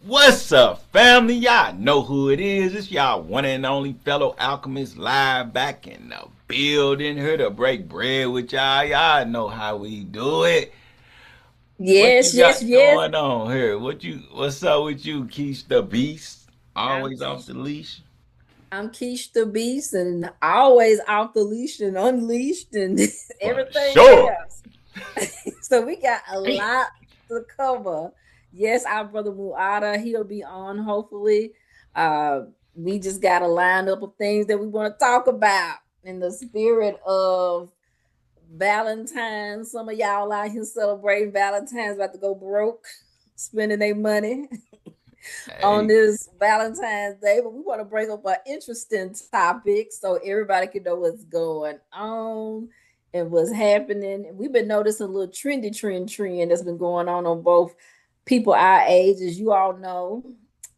What's up, family? Y'all know who it is. It's y'all one and only fellow alchemist live back in the building here to break bread with y'all. Y'all know how we do it. What you Yes, yes, got yes. going on here? What's up with you, Keish the Beast? I'm Always off Keish. the leash. I'm Keish the Beast, and always off the leash and unleashed and For everything sure. else. So we got a Damn. lot to cover. Yes, our brother Muada, he'll be on hopefully. Uh, we just got a lineup of things that we want to talk about in the spirit of Valentine's. Some of y'all out here celebrating Valentine's, about to go broke, spending their money on Hey, this Valentine's Day, but we want to bring up an interesting topic so everybody can know what's going on and what's happening. We've been noticing a little trend that's been going on both people our age. As you all know,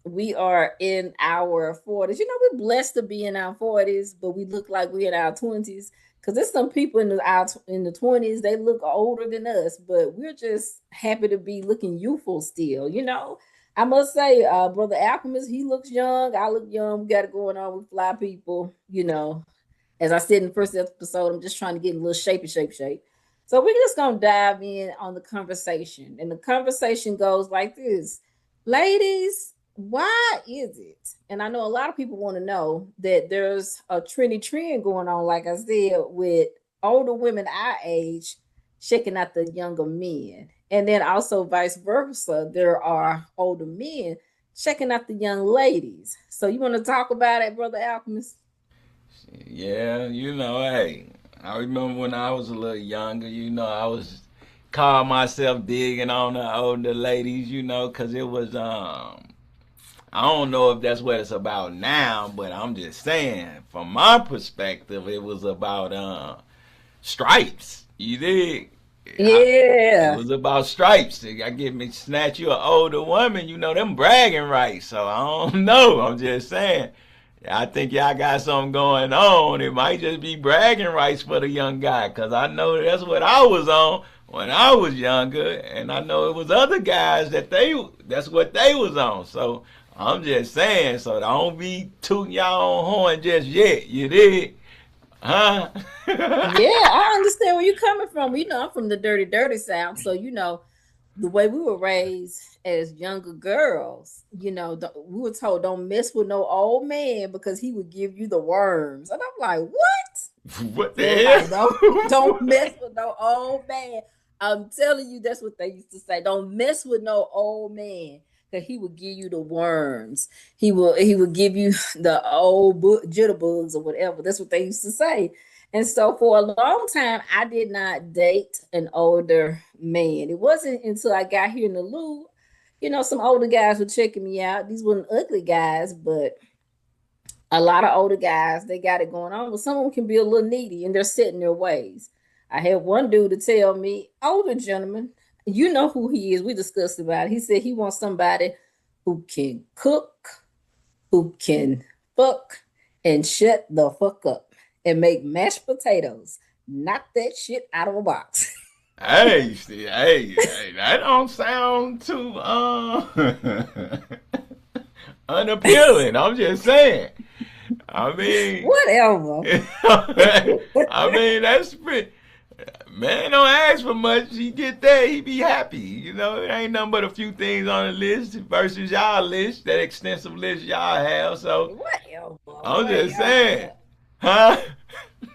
we are in our 40s. You know, we're blessed to be in our 40s, but we look like we're in our 20s. Because there's some people in the 20s, they look older than us, but we're just happy to be looking youthful still, you know. I must say, Brother Alchemist, he looks young. I look young. We got it going on with fly people, you know. As I said in the first episode, I'm just trying to get in a little shape. So we're just gonna dive in on the conversation. And the conversation goes like this. Ladies, why is it? And I know a lot of people want to know that there's a trendy trend going on, like I said, with older women our age checking out the younger men. And then also vice versa, there are older men checking out the young ladies. So you want to talk about it, Brother Alchemist? yeah, hey, I remember when I was a little younger, I was call myself digging on the older ladies, because it was I don't know if that's what it's about now, but I'm just saying, from my perspective, it was about stripes. You dig? It Yeah. was about stripes. I get me snatch you an older woman, them bragging rights. So I don't know. I'm just saying. I think y'all got something going on. It might just be bragging rights for the young guy, cause I know that's what I was on when I was younger, and I know it was other guys that's what they was on. So I'm just saying. So don't be tooting y'all own horn just yet. You did, huh? Yeah, I understand where you're coming from. You know, I'm from the dirty South. So, you know, the way we were raised as younger girls, you know, we were told don't mess with no old man because he would give you the worms. And I'm like, what? What the They're like, don't hell? mess with no old man. I'm telling you, that's what they used to say. Don't mess with no old man. Cause he would give you the worms. He would give you the old jitterbugs or whatever. That's what they used to say. And so for a long time, I did not date an older man. It wasn't until I got here in the Lou, you know, some older guys were checking me out. These weren't ugly guys, but a lot of older guys, they got it going on, but some of them can be a little needy and they're set in their ways. I had one dude to tell me, older gentleman, you know who he is. We discussed about it. He said he wants somebody who can cook, who can fuck, and shut the fuck up and make mashed potatoes. Knock that shit out of a box. Hey, see, hey, that don't sound too unappealing. I'm just saying. I mean, Whatever. I mean that's pretty. Man, don't ask for much. He get that, he be happy. It ain't nothing but a few things on the list versus y'all list, that extensive list y'all have. So Whatever. I'm just saying, Whatever. huh?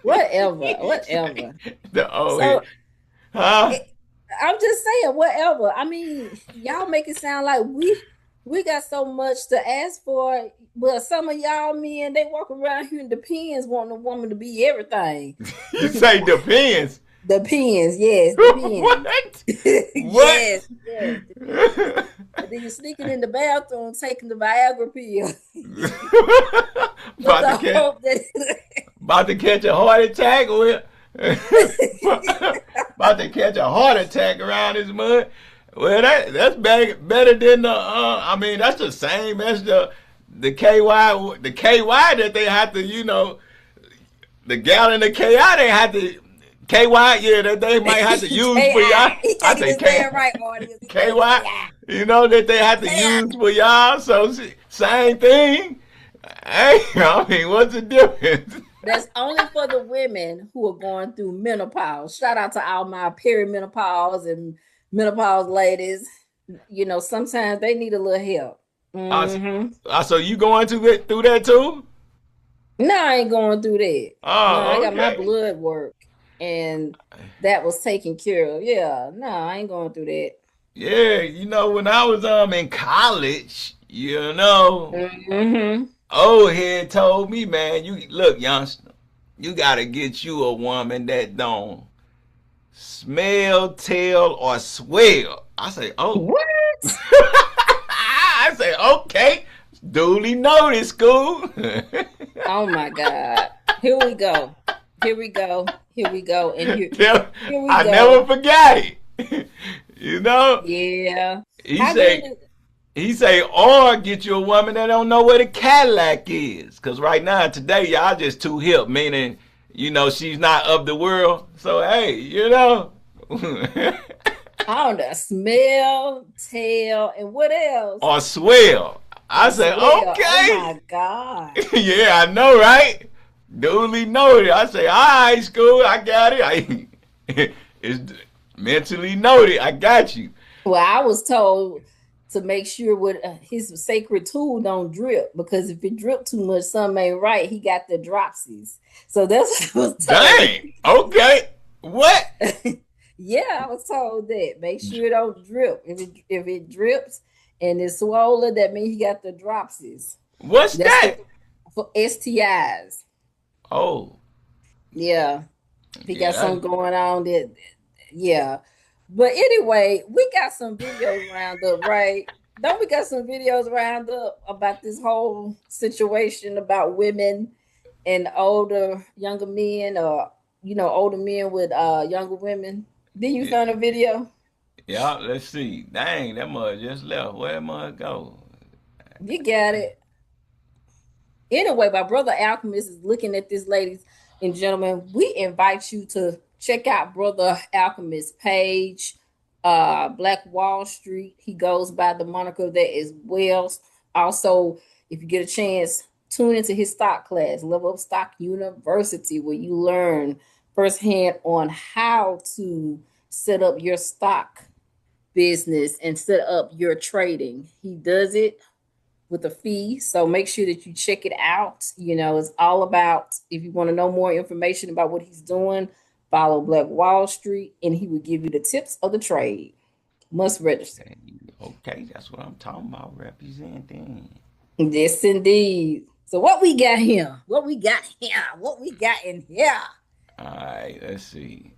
Whatever. Whatever. The old So head, huh? it, I'm just saying, whatever. I mean, y'all make it sound like we got so much to ask for, but some of y'all men they walk around here in depends wanting a woman to be everything. You say depends. Depends, yes, depends. What? What? Yes, yes, depends. And then you're sneaking in the bathroom, taking the Viagra pill with about to the catch, hope that about to catch a heart attack with. About to catch a heart attack around this mud. Well, that's better than the. I mean, that's the same as the KY that they have to, the gallon of KI they have to KY, yeah, that they might have to use for y'all. He I can't say even say it right, audience. He can't even KY. say You know that they have to Yeah. use for y'all. So same thing. Hey, I mean, what's the difference? That's only for the women who are going through menopause. Shout out to all my perimenopause and menopause ladies. You know, sometimes they need a little help. Uh, Mm-hmm. so you going through that too? No, I ain't going through that. No, I Oh, got my okay. blood work and that was taken care of. Yeah, no, I ain't going through that. Yeah, when I was in college, Mm-hmm. old head told me, man, you look, youngster, you gotta get you a woman that don't smell, tell, or swell. I say, oh. What? I say, okay, duly noted, school. Oh my God. Here we go. Here we go. Here we go. And here we I never go. forgot it. you know, Yeah. he How good say is he say, or get you a woman that don't know what a Cadillac is, cause right now today y'all just too hip, meaning she's not of the world. So hey, I don't know, smell, tail, and what else? or swell. I Or say, swell. Oh okay. my God. Yeah, I know, right? Duly noted. I say, all right, school, I got it. It's mentally noted. I got you. Well, I was told to make sure with his sacred tool don't drip because if it drip too much, something ain't right. He got the dropsies. So that's what I was told. Dang. Okay. What? Yeah, I was told that. Make sure it don't drip. If it drips and it's swollen, that means he got the dropsies. What's That's that? for STIs. Oh, Yeah. If he yeah. got something going on that yeah. But anyway, we got some videos round up, right? Don't we got some videos round up about this whole situation about women and older younger men or older men with younger women? Then you Yeah. found a video? Yeah, let's see. Dang, that mud just left. Where mud go? You got it. Anyway, my brother Alchemist is looking at this, ladies and gentlemen. We invite you to check out Brother Alchemist page, Black Wall Street. He goes by the moniker that as well. Also, if you get a chance, tune into his stock class, Level Up Stock University, where you learn firsthand on how to set up your stock business and set up your trading. He does it with a fee. So make sure that you check it out. It's all about, if you want to know more information about what he's doing, follow Black Wall Street and he will give you the tips of the trade. Must register. Okay, that's what I'm talking about. Representing. Yes, indeed. So what we got here? What we got here? What we got in here? All right, let's see.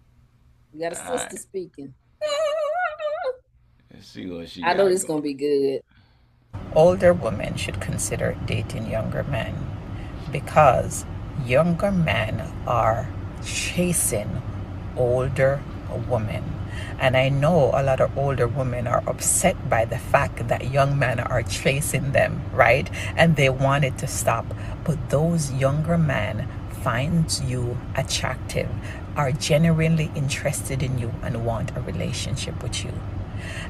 We got a All sister right, speaking. let's see what she I know got this is going. gonna be good. Older women should consider dating younger men because younger men are chasing older women. And I know a lot of older women are upset by the fact that young men are chasing them, right? And they want it to stop. But those younger men find you attractive, are genuinely interested in you, and want a relationship with you.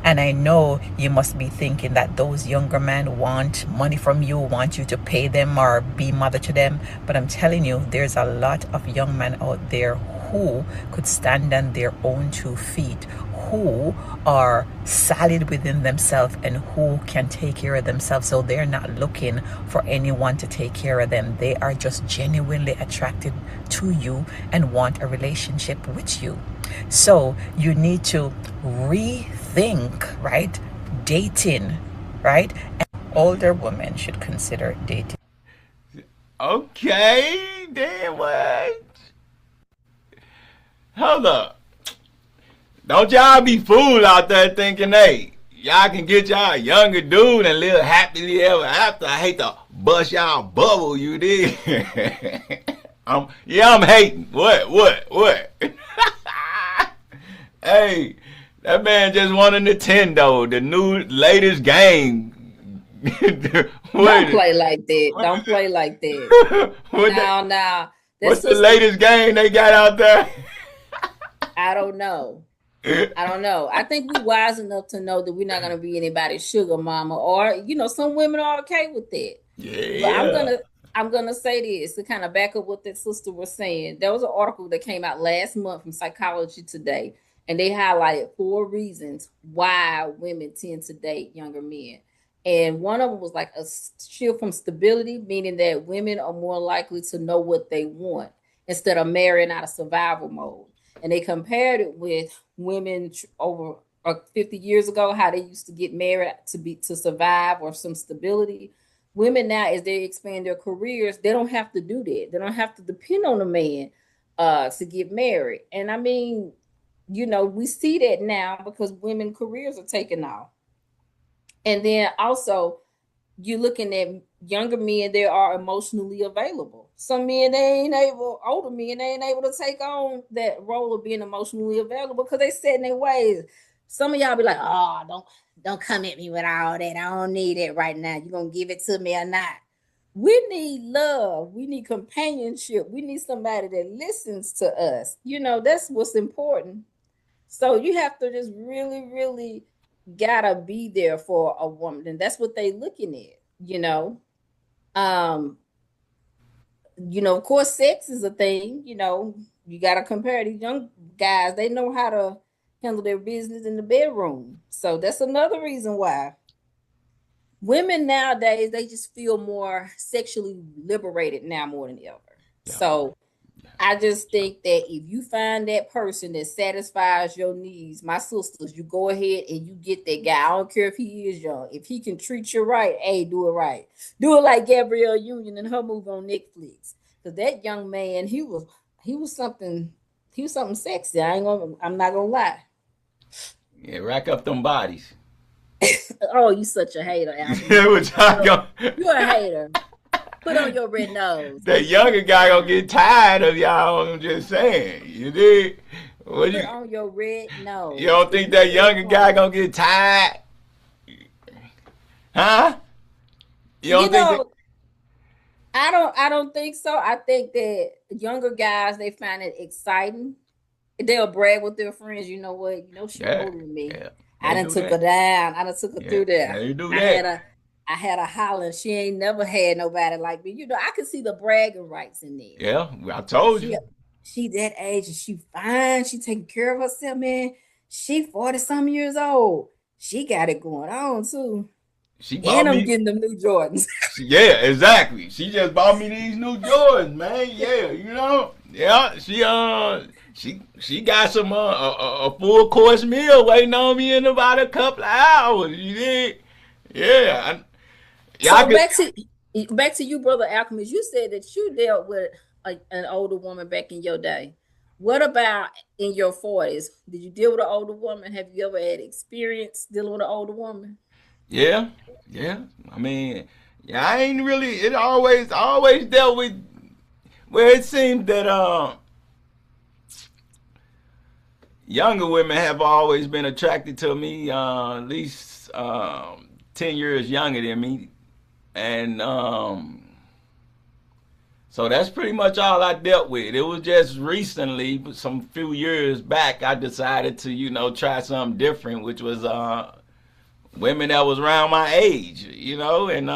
And I know you must be thinking that those younger men want money from you, want you to pay them or be mother to them. But I'm telling you, there's a lot of young men out there who could stand on their own 2 feet, who are solid within themselves and who can take care of themselves. So they're not looking for anyone to take care of them. They are just genuinely attracted to you and want a relationship with you. So you need to rethink, right? Dating, right? And older women should consider dating. Okay, then what? Hold up. Don't y'all be fooled out there thinking, hey, y'all can get y'all a younger dude and live happily ever after. I hate to bust y'all bubble, you did. I'm hating. What? Hey, that man just won a Nintendo, the new latest game. Don't what, play like that. Don't play like that. what the, Now, that what's the sister, latest game they got out there? I don't know. I don't know. I think we wise enough to know that we're not gonna be anybody's sugar mama, or some women are okay with that. But Yeah. I'm gonna say this to kind of back up what that sister was saying. There was an article that came out last month from Psychology Today, and they highlighted 4 reasons why women tend to date younger men. And one of them was like a shift from stability, meaning that women are more likely to know what they want instead of marrying out of survival mode. And they compared it with women over 50 years ago, how they used to get married to survive or some stability. Women now, as they expand their careers, they don't have to do that. They don't have to depend on a man to get married. And I mean, we see that now because women careers are taking off. And then also, you're looking at younger men that are emotionally available. Some men, older men, they ain't able to take on that role of being emotionally available because they set in their ways. Some of y'all be like, oh, don't come at me with all that. I don't need it right now. You gonna give it to me or not? We need love. We need companionship. We need somebody that listens to us. That's what's important. So you have to just really, really gotta be there for a woman, and that's what they looking at. Um, of course, sex is a thing. You gotta compare these young guys. They know how to handle their business in the bedroom. So that's another reason why women nowadays, they just feel more sexually liberated now more than ever. Yeah. So I just think that if you find that person that satisfies your needs, my sisters, you go ahead and you get that guy. I don't care if he is young. If he can treat you right, hey, do it right. Do it like Gabrielle Union and her movie on Netflix. Because that young man, he was something sexy. I'm not gonna lie. Yeah, rack up them bodies. Oh, you such a hater, Alchemy. Yeah, what y'all gonna, You're a hater. Put on your red nose. that younger guy gonna get tired of y'all. I'm just saying. You did. What Put on your red nose. you don't think that younger guy gonna get tired? Huh? You You don't think that? know, I don't think so. I think that younger guys, they find it exciting. They'll brag with their friends. You know what? She Yeah, older than me. yeah. I They done do took her that. down. I done took her Yeah, through there. they do I had that. a I had a holler. She ain't never had nobody like me. I could see the bragging rights in there. Yeah, I told She you. she that age and she fine. She taking care of herself, man. She 40 some years old. She got it going on too. She And bought I'm me. getting them new Jordans. Yeah, exactly. She just bought me these new Jordans, man. Yeah, you know. Yeah, she got some a full course meal waiting on me in about a couple of hours. You did. Yeah, y'all So could. back to you, brother Alchemist. You said that you dealt with an older woman back in your day. What about in your 40s? Did you deal with an older woman? Have you ever had experience dealing with an older woman? Yeah, yeah. I mean, yeah, I ain't really. It always dealt with where it seemed that younger women have always been attracted to me. At least 10 years younger than me, and so that's pretty much all I dealt with. It was just recently, some few years back, I decided to try something different, which was women that was around my age, and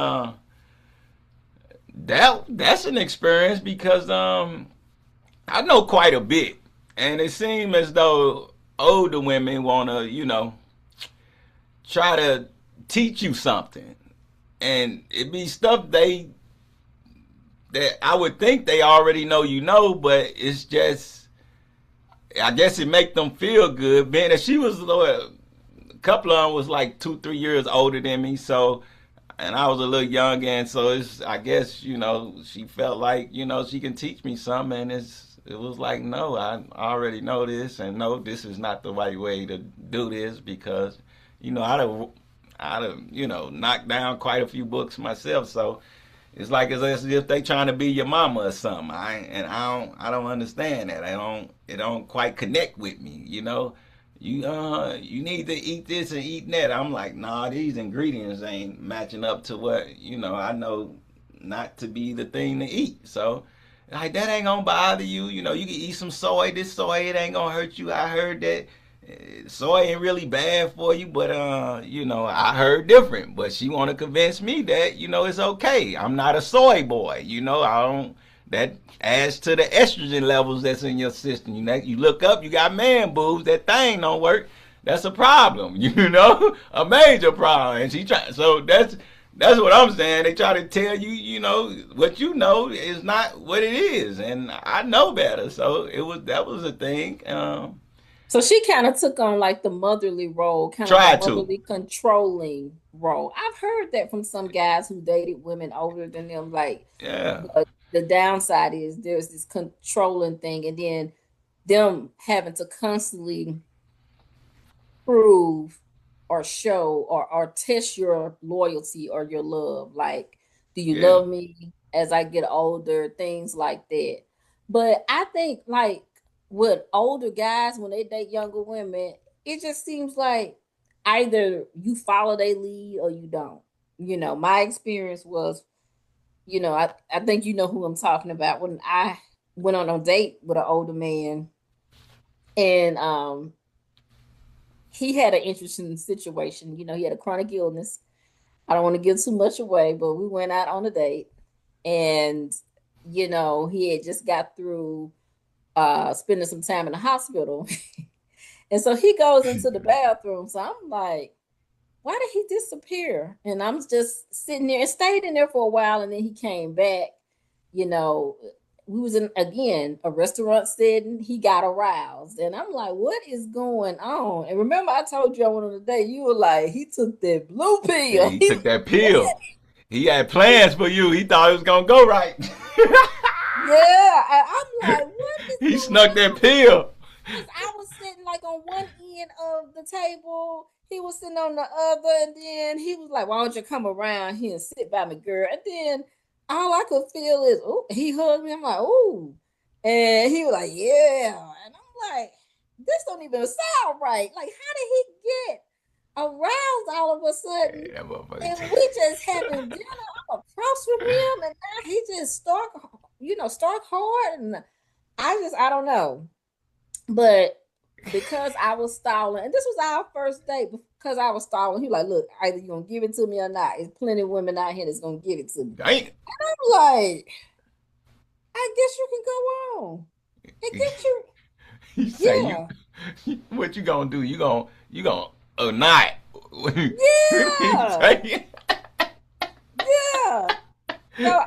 that's an experience because I know quite a bit, and it seemed as though older women want to try to teach you something, and it be stuff that I would think they already know, but it's just, I guess it make them feel good. Being that she was a couple of them was like 2, 3 years older than me, so, and I was a little younger, and so I guess she felt like she can teach me something, and it was like, no, I already know this, and no, this is not the right way to do this because I'd have knocked down quite a few books myself, so it's like as if they trying to be your mama or something. I don't understand that. It don't quite connect with me. You need to eat this and eat that. I'm like, nah, these ingredients ain't matching up to what I know not to be the thing to eat. So like that ain't gonna bother you. You can eat some soy. This soy, it ain't gonna hurt you. I heard that soy ain't really bad for you, but I heard different. But she want to convince me that it's okay. I'm not a soy boy. I don't. That adds to the estrogen levels that's in your system. You look up, you got man boobs. That thing don't work. That's a problem. A major problem. And she try. So that's what I'm saying. They try to tell you, what is not what it is, and I know better. So that was a thing. So she kind of took on like the motherly role, kind of the Try to. motherly controlling role. I've heard that from some guys who dated women older than them. Like Yeah. the downside is there's this controlling thing, and then them having to constantly prove or show or test your loyalty or your love. Like, do you Yeah. love me as I get older? Things like that. But I think like with older guys when they date younger women, it just seems like either you follow their lead or you don't. My experience was, I think you know who I'm talking about. When I went on a date with an older man and he had an interesting situation. He had a chronic illness. I don't want to give too much away, but we went out on a date and he had just got through spending some time in the hospital. And so he goes into the bathroom. So I'm like, why did he disappear? And I'm just sitting there and stayed in there for a while. And then he came back. You know, we was in again a restaurant setting. He got aroused, and I'm like, "What is going on?" And remember, I told you I went on a date. You were like, "He took that blue Yeah, pill." he took that pill. He had plans for you. He thought it was gonna go right. Yeah, I'm like, "What is He going snuck that on?" pill. Because I was sitting like on one end of the table. He was sitting on the other, and then he was like, "Why don't you come around here and sit by me, girl?" And then all I could feel is, "Oh," he hugged me. I'm like, "Oh," and he was like, "Yeah," and I'm like, "This don't even sound right. Like, how did he get aroused all of a sudden?" Hey, that motherfucker. And we just having dinner. I'm across from him, and now he just stark hard, and I don't know. But because I was stalling, and this was our first date, because I was stalling, he was like, "Look, either you're gonna give it to me or not. There's plenty of women out here that's gonna give it to me." Dang. I'm like, I guess you can go on. I guess you, He say you. yeah, What you gonna do? You gonna not? He yeah, say. yeah. So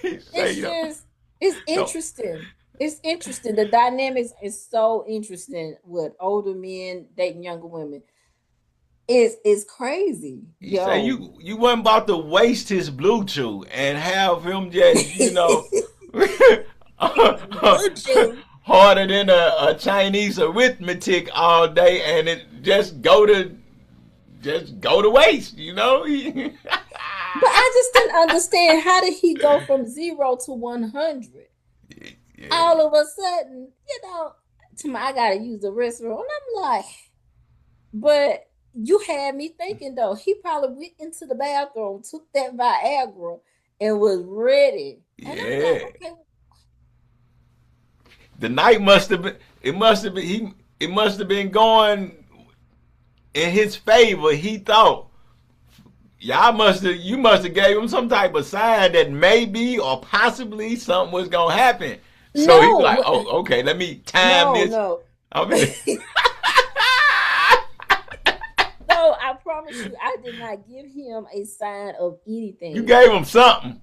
He say it's you don't. just, it's Don't. interesting. It's interesting. The dynamics is so interesting with older men dating younger women. It's crazy, He say yo. you wasn't about to waste his Bluetooth and have him just Bluetooth. harder than a Chinese arithmetic all day, and it just go to waste. But I just didn't understand, how did he go from 0 to 100 Yeah, all of a sudden, to my, I gotta use the restroom. And I'm like, but you had me thinking though, he probably went into the bathroom, took that Viagra, and was ready. And I'm like, yeah. okay, The night must have been. It must have been. It must have been going in his favor. He thought. Y'all must have. You must have gave him some type of sign that maybe or possibly something was gonna happen. So he was like, no, "Oh, okay. Let me time no, this. no. I'm in." No, I promise you, I did not give him a sign of You anything. gave him something.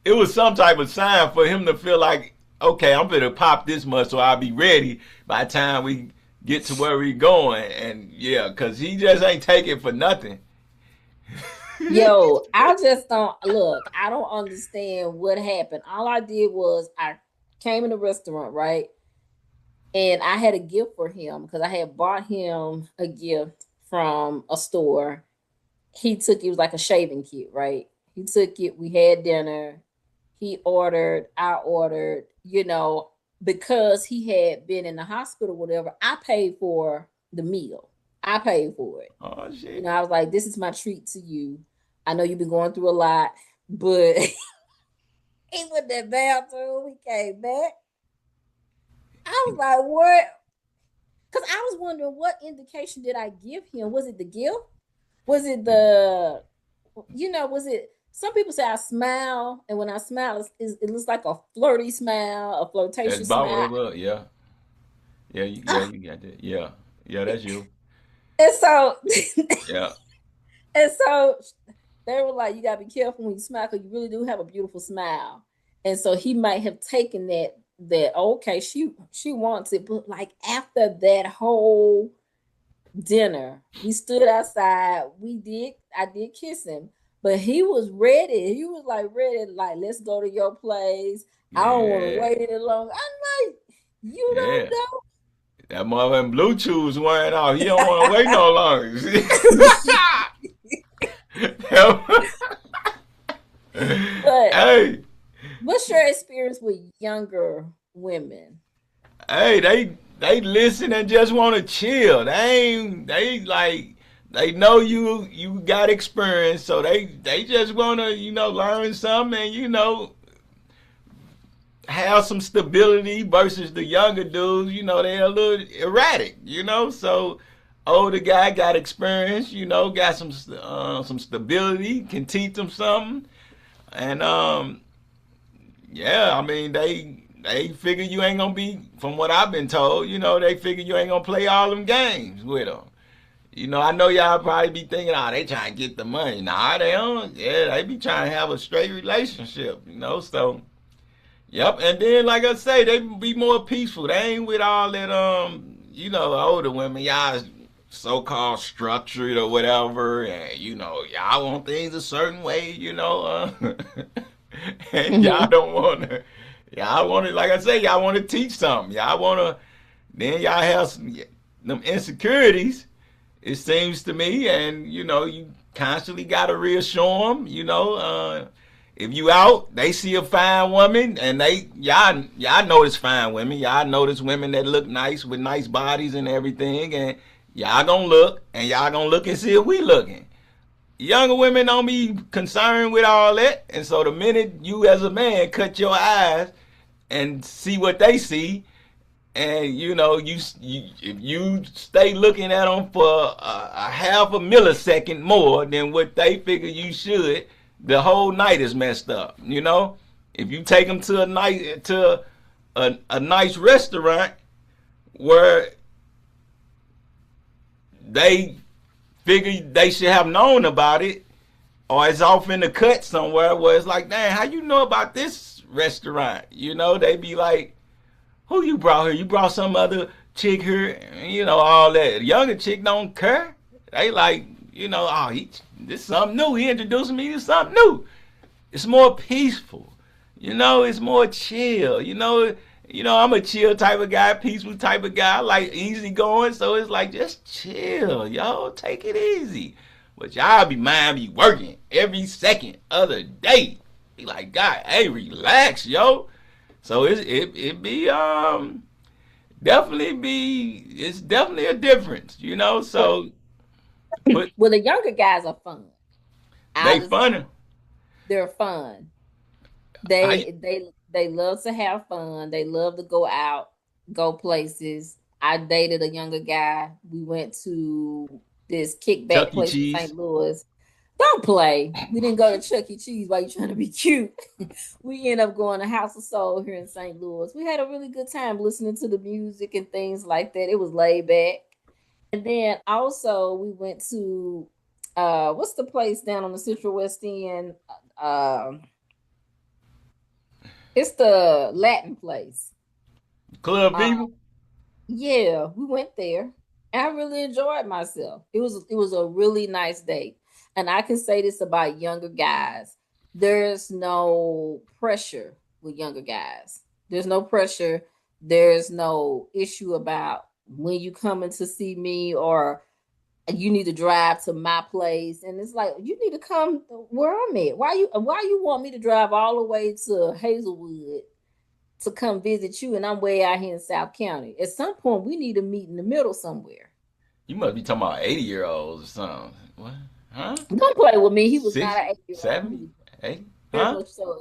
It was some type of sign for him to feel like, okay, I'm gonna pop this much, so I'll be ready by the time we get to where we going. And yeah, cause he just ain't take it for nothing. Yo, I just don't look. I don't understand what happened. All I did was I came in the restaurant, right? And I had a gift for him because I had bought him a gift from a store. He took it was like a shaving kit, right? He took it, we had dinner. He ordered, I ordered, because he had been in the hospital, whatever, I paid for the meal. I paid for it. Oh shit. I was like, this is my treat to you. I know you've been going through a lot, but he went in that bathroom. We came back. I was like, what? because I was wondering what indication did I give him? Was it the gift? Was it the, was it? Some people say I smile, and when I smile, it looks like a flirty smile, a That's flirtatious about what smile. it was. Yeah, yeah, yeah. You got that. Yeah, yeah. That's you. And so, Yeah, and so they were like, "You gotta be careful when you smile, because you really do have a beautiful smile." And so he might have taken that okay, she wants it, but like after that whole dinner. We stood outside. I did kiss him, but he was ready. He was like ready, like, let's go to your place. I don't want to yeah, wait any longer. I'm like, you yeah. don't know. That mother Bluetooth's wearing off. He don't want to wait no longer. But Hey, what's your experience with younger women? hey, they listen and just want to chill. They like they know you got experience, so they just want to learn something and have some stability versus the younger dudes. They're a little erratic. So older guy got experience. Got some stability, can teach them something, and yeah, I mean they figure you ain't gonna be, from what I've been told, they figure you ain't gonna play all them games with them. I know y'all probably be thinking, oh, they trying to get the money. Nah, they don't. Yeah, they be trying to have a straight relationship, so yep. And then, like I say, they be more peaceful. They ain't with all that, older women, y'all so-called structured or whatever, and y'all want things a certain way, and y'all Mhm. don't want to. Y'all want to, like I say, y'all want to teach something. Y'all want to. Then y'all have them insecurities. It seems to me, and you constantly got to reassure them. If you out, they see a fine woman, and y'all notice fine women. Y'all notice women that look nice with nice bodies and everything, and y'all gonna look and see if we looking. Younger women don't be concerned with all that, and so the minute you as a man cut your eyes and see what they see, and if you stay looking at them for a half a millisecond more than what they figure you should, the whole night is messed up. If you take them to a nice restaurant where they figure they should have known about it, or it's off in the cut somewhere where it's like, dang, how you know about this restaurant? They be like, who you brought here? You brought some other chick here, all that. The younger chick don't care. They like, oh, this is something new. He introduced me to something new. It's more peaceful. It's more chill. I'm a chill type of guy, peaceful type of guy, like easy going. So it's like, just chill, yo. Take it easy. But y'all be mind be working every second of the day. Be like, God, hey, relax, yo. So it be definitely be it's definitely a difference, Well, So but well, the younger guys are fun. they I'll just say funny. they're fun. I They love to have fun. They love to go out, go places. I dated a younger guy. We went to this kickback Chuck E. place in Cheese. St. Louis. Don't play. We didn't go to Chuck E. Cheese while you trying to be cute. We ended up going to House of Soul here in St. Louis. We had a really good time listening to the music and things like that. It was laid back. And then also we went to what's the place down on the Central West End? Um it's the Latin place. Club Uh, Viva. yeah, we went there. I really enjoyed myself. It was a really nice date. And I can say this about younger guys. There's no pressure with younger guys. There's no pressure. There's no issue about when you coming to see me, or you need to drive to my place. And it's like, you need to come where I'm at. Why you want me to drive all the way to Hazelwood to come visit you, and I'm way out here in South County? At some point, we need to meet in the middle somewhere. You must be talking about 80-year-olds or something. What? Huh? Don't play with me. He was not 60, an 8-year-old. He 70, was 80? very Huh? much so,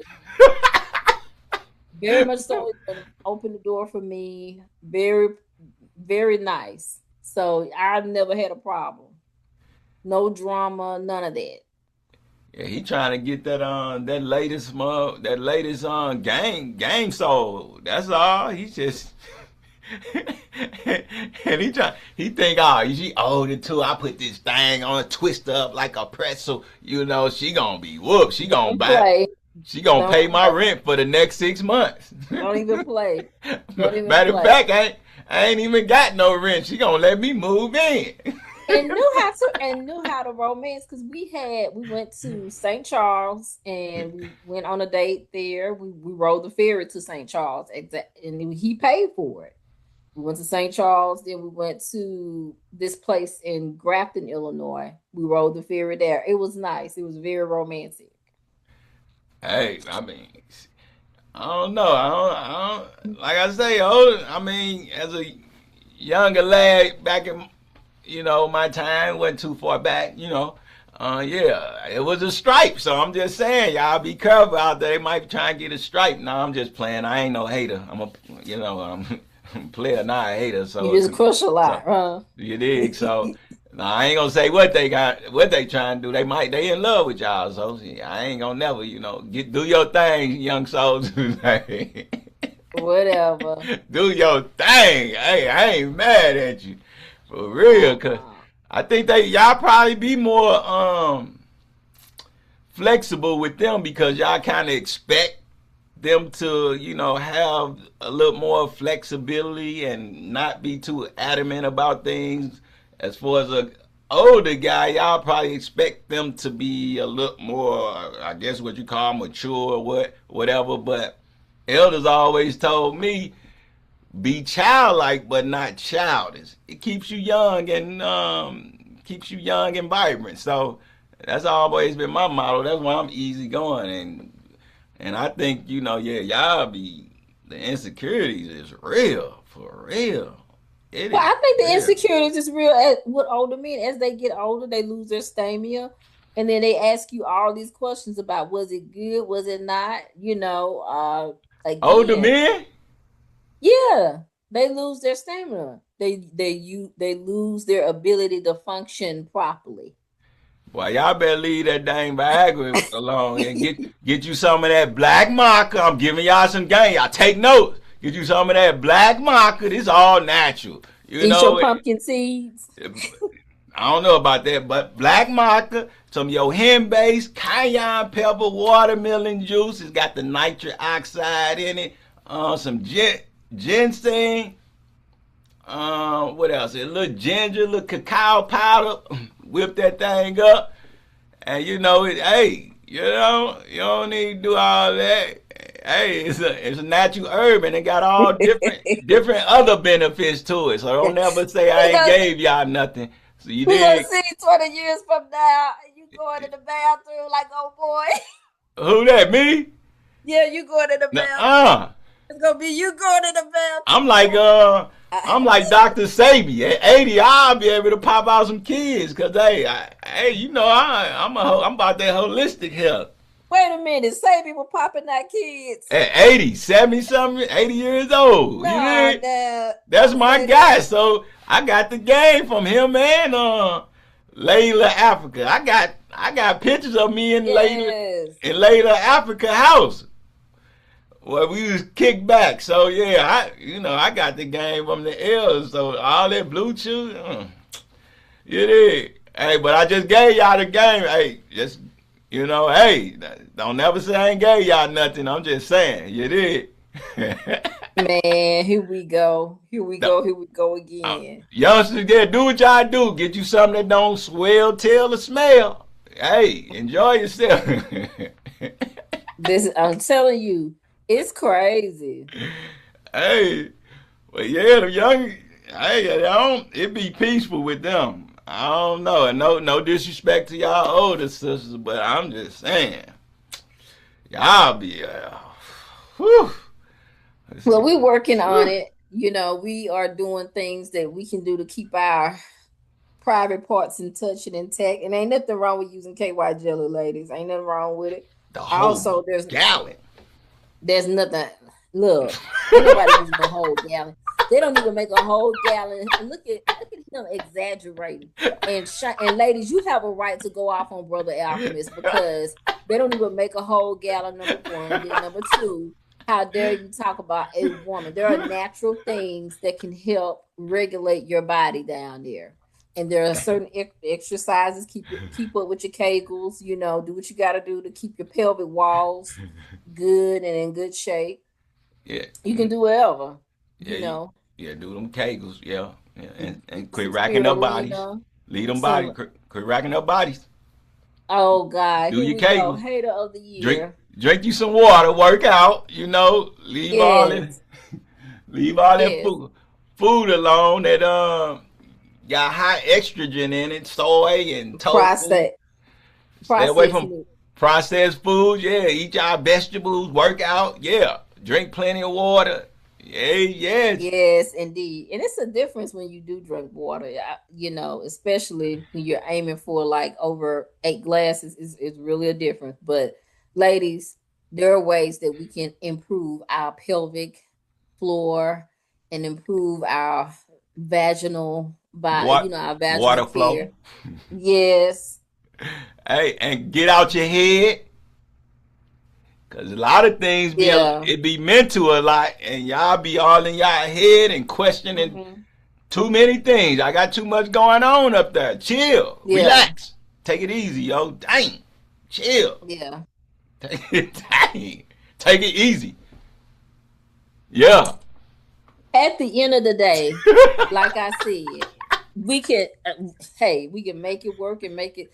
very much so. He opened the door for me. Very. very nice. So I've never had a problem. No drama, none of that. Yeah, he trying to get that latest game sold. That's all. He just and he think, oh, she older too. I put this thing on a twist up like a pretzel. She gonna be whooped. Don't play. She gonna Don't pay my play. rent for the next 6 months. Don't even play. Don't even Matter of play. fact, I ain't even got no rent. She gonna let me move in. And knew how to romance because we went to St. Charles and we went on a date there. We rode the ferry to St. Charles, and he paid for it. We went to St. Charles, then we went to this place in Grafton, Illinois. We rode the ferry there. It was nice. It was very romantic. Hey, I mean, I don't know. Like I say, I mean, as a younger lad back in, my time wasn't too far back. Yeah, it was a stripe. So I'm just saying, y'all be careful out there. They might try and get a stripe. No, I'm just playing. I ain't no hater. I'm a player, not a hater. You So, just crush a lot, huh? you dig? So, no, I ain't gonna say what they got, what they trying to do. They in love with y'all. So, I ain't gonna never, do your thing, young souls. Whatever. Do your thing. Hey, I ain't mad at you. For real, cause Uh-uh. I think y'all probably be more flexible with them because y'all kind of expect them to, have a little more flexibility and not be too adamant about things. As far as a older guy, y'all probably expect them to be a little more, I guess what you call mature or whatever. But elders always told me be childlike but not childish. It keeps you young and vibrant. So that's always been my motto. That's why I'm easy going and I think yeah, y'all be the insecurities is real for real. It Well, is I think the real. insecurities is real with older men. As they get older, they lose their stamina. And then they ask you all these questions about was it good, was it not? Older Again, men, yeah, they lose their stamina. They lose their ability to function properly. well, y'all better leave that dang Viagra alone and get you some of that black marker. I'm giving y'all some game. Y'all take notes. Get you some of that black marker. This all natural. You Eat your know, pumpkin seeds. I don't know about that, but black marker, some of your hen based cayenne pepper, watermelon juice. It's got the nitric oxide in it. Some ginseng. What else? A little ginger, a little cacao powder. Whip that thing up, and hey, you don't need to do all that. Hey, it's a natural herb, and it got all different other benefits to it. So don't ever say I we ain't gonna gave y'all nothing. So you we gonna dig? see 20 years from now. You going to the bathroom like, oh boy. Who that? Me? Yeah, you going to the bathroom. Nuh-uh. It's gonna be you going to the I'm bathroom. like I'm like Dr. Sabi. At 80, I'll be able to pop out some kids. Cause hey, I'm about that holistic health. Wait a minute, say people popping out kids. At 80, 70 something, 80 years old. You No, know, no, that's don't my say guy. that. So I got the game from him and Layla Africa. I got pictures of me Yes. in Layla Africa house where we was kicked back. So yeah, I got the game from the elders. So all that blue chew, you did. Hey, but I just gave y'all the game. Hey, just hey, don't never say I ain't gave y'all nothing. I'm just saying, you did. Man, here we go. Here we No, go. Here we go again. youngsters, get do what y'all do. Get you something that don't swell, tell, or smell. Hey, enjoy yourself. This I'm telling you, it's crazy. Hey, well, yeah, the young, hey, it be peaceful with them. I don't know, and no disrespect to y'all older sisters, but I'm just saying, y'all be, whew, Well, we're working on it. We are doing things that we can do to keep our private parts in touch and intact. And ain't nothing wrong with using KY jelly, ladies. Ain't nothing wrong with it. the whole Also, there's gallon. there's nothing. Look, ain't nobody using the whole gallon. They don't even make a whole gallon. Look at him exaggerating. And ladies, you have a right to go off on Brother Alchemist because they don't even make a whole gallon. Number one, then number two, how dare you talk about a woman? There are natural things that can help regulate your body down there. And there are certain exercises. Keep up with your Kegels. You know, do what you got to do to keep your pelvic walls good and in good shape. Yeah. You can do whatever. Yeah, You know, do them kegels, yeah, and quit some racking up bodies. spirulina, Leave them bodies, some. quit racking up bodies. Oh God, Do here your we go. kegels. Hater of the Drink, year. drink you some water. Work out. Yes, Leave all that yes. food alone. That got high estrogen in it, soy and tofu. Process, Stay away processed from meat. processed foods. Yeah, eat your vegetables. Work out. Yeah, drink plenty of water. Yeah, yes. Yes, indeed. And it's a difference when you do drink water. Especially when you're aiming for like over 8 glasses, is really a difference. But ladies, there are ways that we can improve our pelvic floor and improve our What our vaginal water clear. flow. Yes. Hey, and get out your head. Cause a lot of things Yeah. it be mental a lot, and y'all be all in y'all head and questioning Hmm. too many things. I got too much going on up there. Chill, Yeah. relax, take it easy, yo. Dang, chill, Yeah. dang, take it easy. Yeah. At the end of the day, like I said, we can hey, we can make it work and make it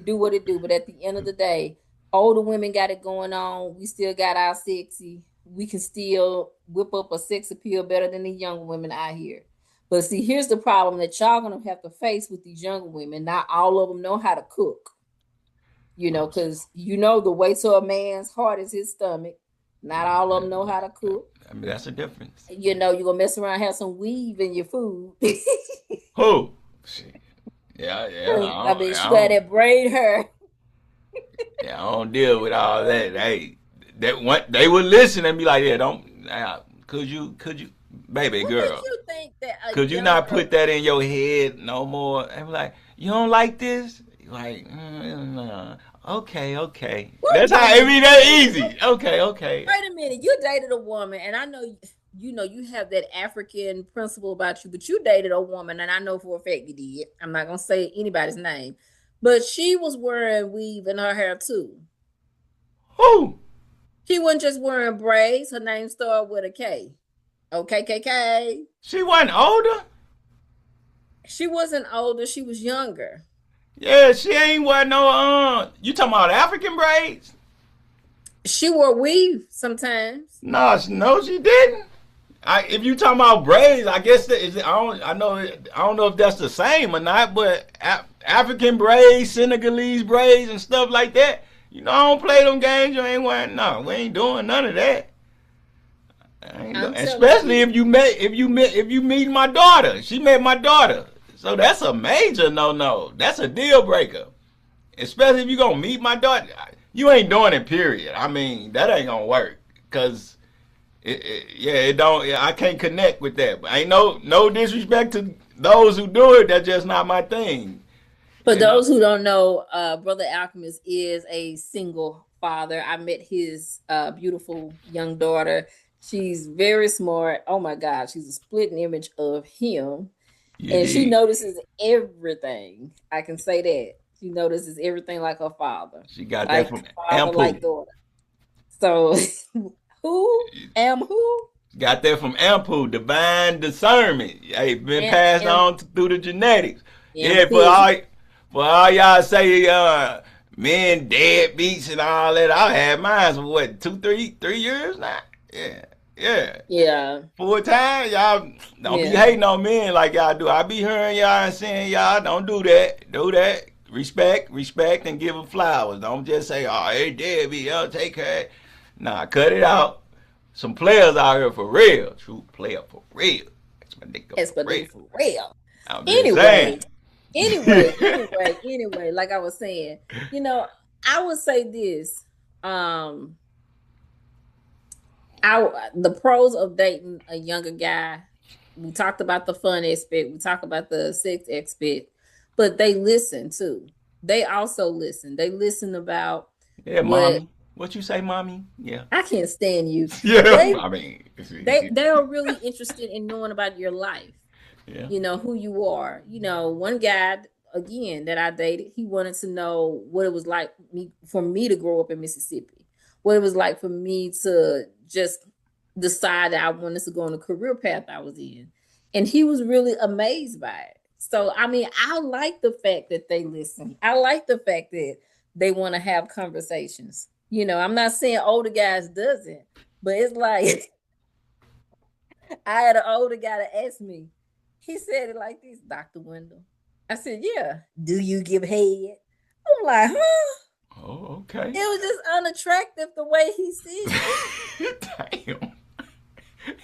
do what it do. But at the end of the day, older women got it going on. We still got our sexy. We can still whip up a sex appeal better than the younger women out here. But see, here's the problem that y'all gonna have to face with these younger women. Not all of them know how to cook, because the way to a man's heart is his stomach. Not all of them know how to cook. I mean, that's a difference. You're gonna mess around and have some weave in your food. Who? Shit. Yeah, yeah. I mean, she got that braid hair. I don't deal with all that. Hey, they would listen and be like, yeah, don't. Could you, baby What makes girl, you think that a could you not younger? put that in your head no more? And be like, you don't like this? Like, nah. Okay, okay. What That's how woman it you be that dated? easy. Okay, okay. Wait a minute, you dated a woman, and I know you have that African principle about you, but you dated a woman, and I know for a fact you did. I'm not gonna say anybody's name, but she was wearing weave in her hair too. Who? She wasn't just wearing braids. Her name started with a K. OKKK. She wasn't older. She wasn't older. She was younger. Yeah, she ain't what no. You talking about African braids? She wore weave sometimes. No, no, she didn't. If you talking about braids, I guess I don't know if that's the same or not, but African braids, Senegalese braids, and stuff like that. I don't play them games. You ain't wearing. No, we ain't doing none of that. I'm telling Especially you. if you meet my daughter. She met my daughter, so that's a major no. That's a deal breaker. Especially if you gonna meet my daughter, you ain't doing it. Period. I mean, that ain't gonna work because it don't. Yeah, I can't connect with that. But ain't no disrespect to those who do it. That's just not my thing. For You know. those who don't know, Brother Alchemist is a single father. I met his beautiful young daughter. She's very smart. Oh my God, she's a split image of him. You And she did. notices everything. I can say that. She notices everything like her father. She got that Like from father, like Ampu. daughter. So who am who? Got that from Ampu. Divine discernment. Hey, been Am passed am on through the genetics. am Yeah, for all y'all say men deadbeats and all that. I had mine for what 2 3 years now. Yeah, yeah. Yeah. Full time, y'all don't be Yeah. hating on men like y'all do. I be hearing y'all and saying y'all don't do that. Do that. Respect, and give them flowers. Don't just say, oh, hey, deadbeat, yo, take care. Nah, cut it out. Some players out here for real. True player for real. That's my nigga It's for real. for real. I'm just saying. Anyway, anyway, like I was saying, I would say this. Um, The pros of dating a younger guy. We talked about the fun aspect. We talked about the sex aspect, but they listen too. They also listen. They listen about Yeah, what mommy. What you say, mommy? Yeah. I can't stand you. Yeah, They I mean, they are really interested in knowing about your life. yeah. Who you are. One guy again that I dated, he wanted to know what it was like for me to grow up in Mississippi, what it was like for me to just decide that I wanted to go on the career path I was in. And he was really amazed by it. So, I mean, I like the fact that they listen. I like the fact that they want to have conversations. I'm not saying older guys doesn't, but it's like I had an older guy that asked me. He said it like this, Dr. Wendell. I said, yeah. Do you give head? I'm like, huh? Oh, It okay. was just unattractive the way he said it. Damn.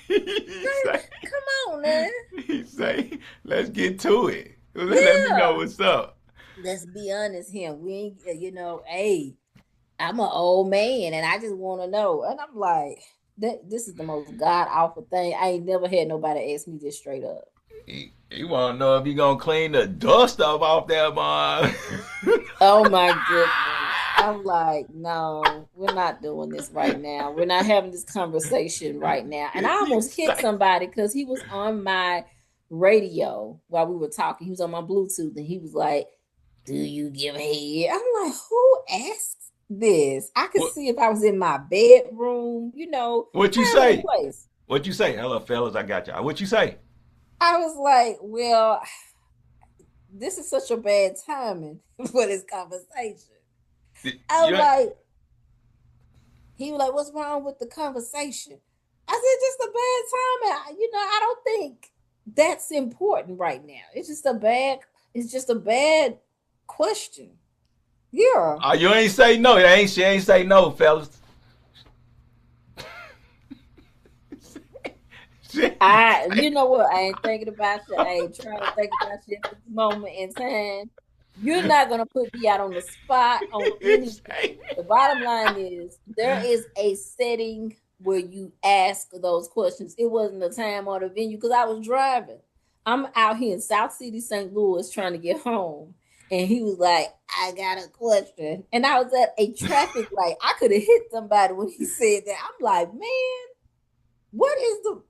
He say, Come on, man. he say, let's get to it. Let me know Yeah. what's up. Let's be honest here. We ain't, hey, I'm an old man and I just want to know. And I'm like, this is the most god awful thing. I ain't never had nobody ask me this straight up. He want to know if he gonna clean the dust up off that mom. Oh my goodness. I'm like, no, we're not doing this right now. We're not having this conversation right now. And I He almost hit say, somebody because he was on my radio while we were talking. He was on my Bluetooth and he was like, do you give head? I'm like, who asked this? I could what? see if I was in my bedroom, What you time and say? place. What you say? Hello, fellas. I got y'all. What you say? I was like, well, this is such a bad timing for this conversation. I You was ain't, like, he was like, what's wrong with the conversation? I said, just a bad time. I don't think that's important right now. It's just a bad question. Yeah. you ain't say no. She ain't say no, fellas. You know what? I ain't thinking about you. I ain't trying to think about you at this moment in time. You're not gonna put me out on the spot on anything. The bottom line is there is a setting where you ask those questions. It wasn't the time or the venue because I was driving. I'm out here in South City, St. Louis, trying to get home. And he was like, I got a question. And I was at a traffic light. I could have hit somebody when he said that. I'm like, man, what is the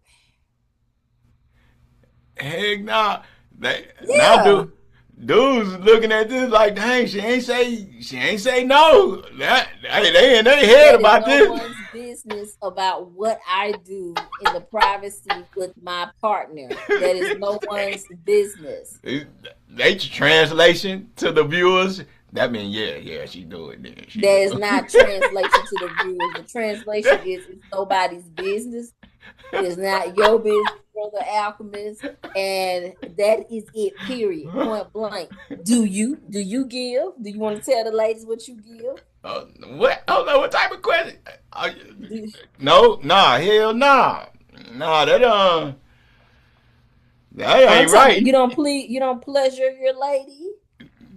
Heck nah. Now yeah? dudes looking at this like, dang, she ain't say no. They in their head That is about no this. one's business about what I do in the privacy with my partner. That is no one's business. They translation to the viewers. That means yeah, she do it. Then she That do. is not translation to the viewers. The translation is it's nobody's business. It is not your business, brother Alchemist. And that is it, period. Point blank. Do you give? Do you want to tell the ladies what you give? What? I don't know what type of question. Uh, Do, no, nah, hell nah, nah. That I'm ain't talking right. you don't pleasure your lady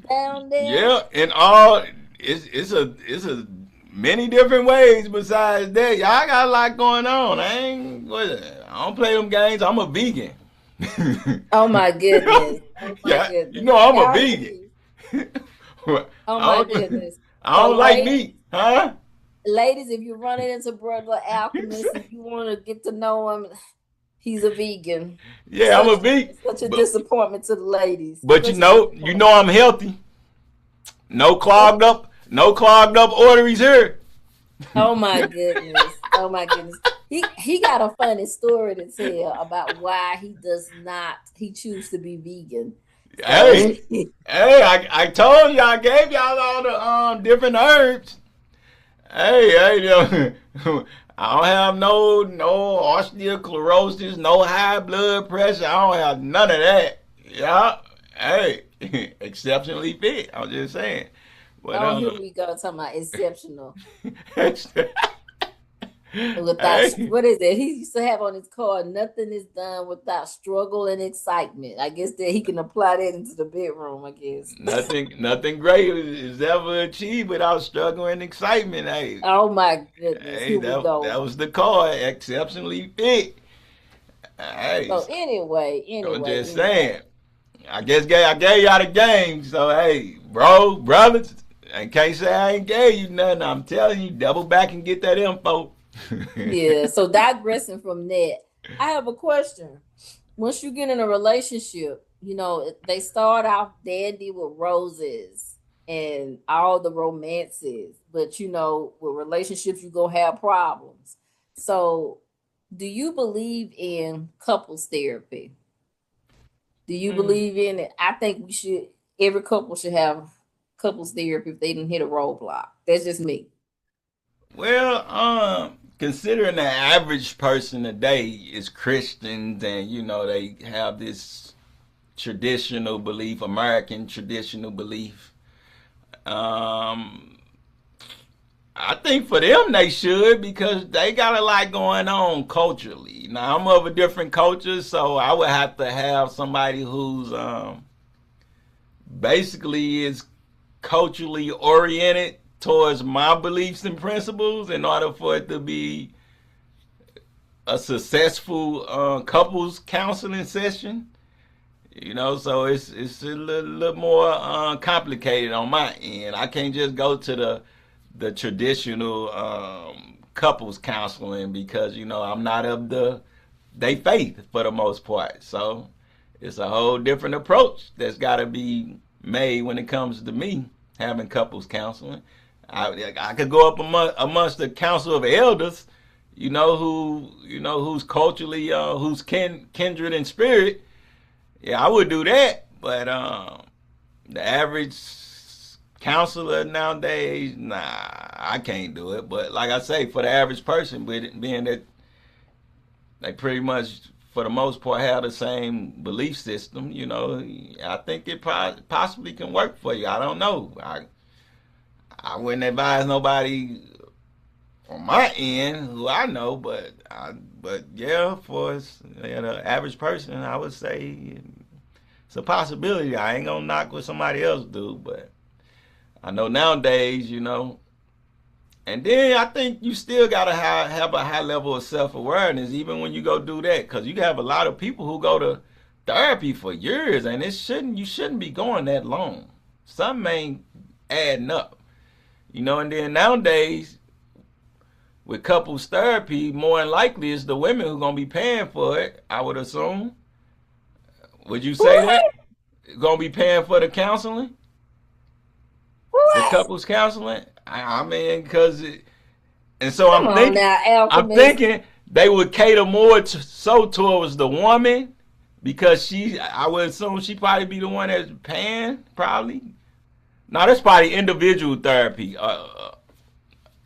down there. Yeah, in all, it's a many different ways besides that. Y'all got a lot going on. I don't play them games. I'm a vegan. Oh my goodness. Oh my Yeah, you goodness. know I'm a Y'all vegan. ladies. Oh my I don't, goodness. I So don't like meat, huh? ladies, if you're running into Brother Alchemist and you want to get to know him, he's a vegan. Yeah, I'm Such a vegan, such a but disappointment to the ladies. but Such a you know disappointment. I'm healthy. Oh, No clogged up arteries here. oh my goodness. Oh my goodness. He got a funny story to tell about why he choose to be vegan. So Hey, hey, I told you I gave y'all all the different herbs. Hey, I don't have no osteoclerosis, no high blood pressure. I don't have none of that. Yeah, hey, exceptionally fit. I'm just saying. But oh, here we go talking about exceptional. Without, Hey, what is it? He used to have on his card, nothing is done without struggle and excitement. I guess that he can apply that into the bedroom, I guess. nothing great is ever achieved without struggle and excitement. Hey, Oh my goodness, hey, here we that go. was the card, exceptionally fit. Hey, So anyway, I'm anyway, just anyway. saying. I gave y'all the game, so hey, brothers, I can't say I ain't gave you nothing. I'm telling you, double back and get that info. Yeah, so digressing from that, I have a question. Once you get in a relationship, they start off dandy with roses and all the romances, but with relationships, you're gonna have problems. So, do you believe in couples therapy? Do you Mm. believe in it? I think every couple should have couples therapy if they didn't hit a roadblock. That's just me. Well, considering the average person today is Christians, and they have this traditional belief, American traditional belief. Um, I think for them they should because they got a lot going on culturally. Now I'm of a different culture, so I would have to have somebody who's basically is culturally oriented towards my beliefs and principles in order for it to be a successful couples counseling session. So it's a little more complicated on my end. I can't just go to the traditional couples counseling because I'm not of they faith for the most part. So it's a whole different approach that's got to be made when it comes to me having couples counseling. I could go up amongst the council of elders, who's culturally who's kindred in spirit. Yeah, I would do that, but the average counselor nowadays, nah, I can't do it. But like I say, for the average person, with it being that they pretty much, for the most part, have the same belief system, I think it possibly can work for you. I don't know. I wouldn't advise nobody on my end who I know, but yeah, for the average person, I would say it's a possibility. I ain't gonna knock what somebody else do, but I know nowadays, and then I think you still gotta have a high level of self awareness even when you go do that, because you have a lot of people who go to therapy for years, and you shouldn't be going that long. Something ain't adding up, And then nowadays with couples therapy, more than likely it's the women who gonna be paying for it. I would assume. Would you say What? that? Gonna be paying for the counseling, the What? couples counseling? I mean, because and so Come on now, I'm Alchemist. thinking they would cater more so towards the woman because I would assume she probably be the one that's paying probably. Now that's probably individual therapy.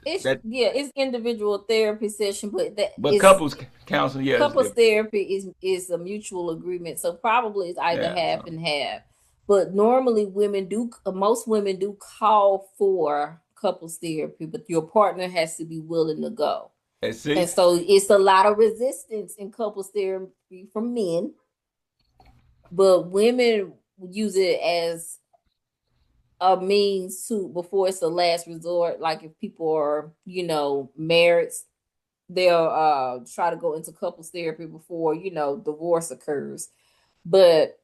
It's That yeah, it's individual therapy session, but that but is couples counseling, yeah, is couples different. therapy is a mutual agreement. So probably it's either Yeah, half so and half. But normally most women do call for couples therapy, but your partner has to be willing to go. let's And see. so it's a lot of resistance in couples therapy from men, but women use it as a means to before it's a last resort. Like if people are, married, they'll try to go into couples therapy before, divorce occurs. But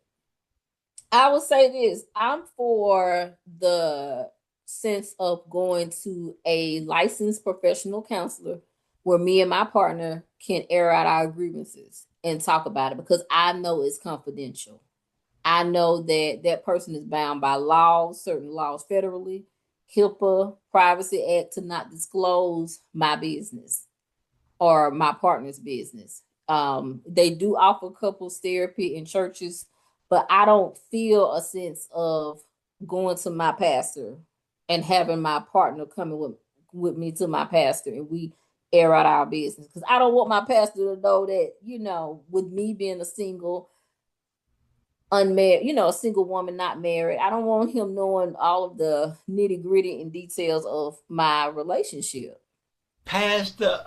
I would say this, I'm for the sense of going to a licensed professional counselor where me and my partner can air out our grievances and talk about it because I know it's confidential. I know that that person is bound by laws, certain laws federally, HIPAA, Privacy Act, to not disclose my business or my partner's business. They do offer couples therapy in churches, but I don't feel a sense of going to my pastor and having my partner coming with me to my pastor and we air out our business because I don't want my pastor to know that, with me being a single unmarried, a single woman not married. I don't want him knowing all of the nitty gritty and details of my relationship. Pastor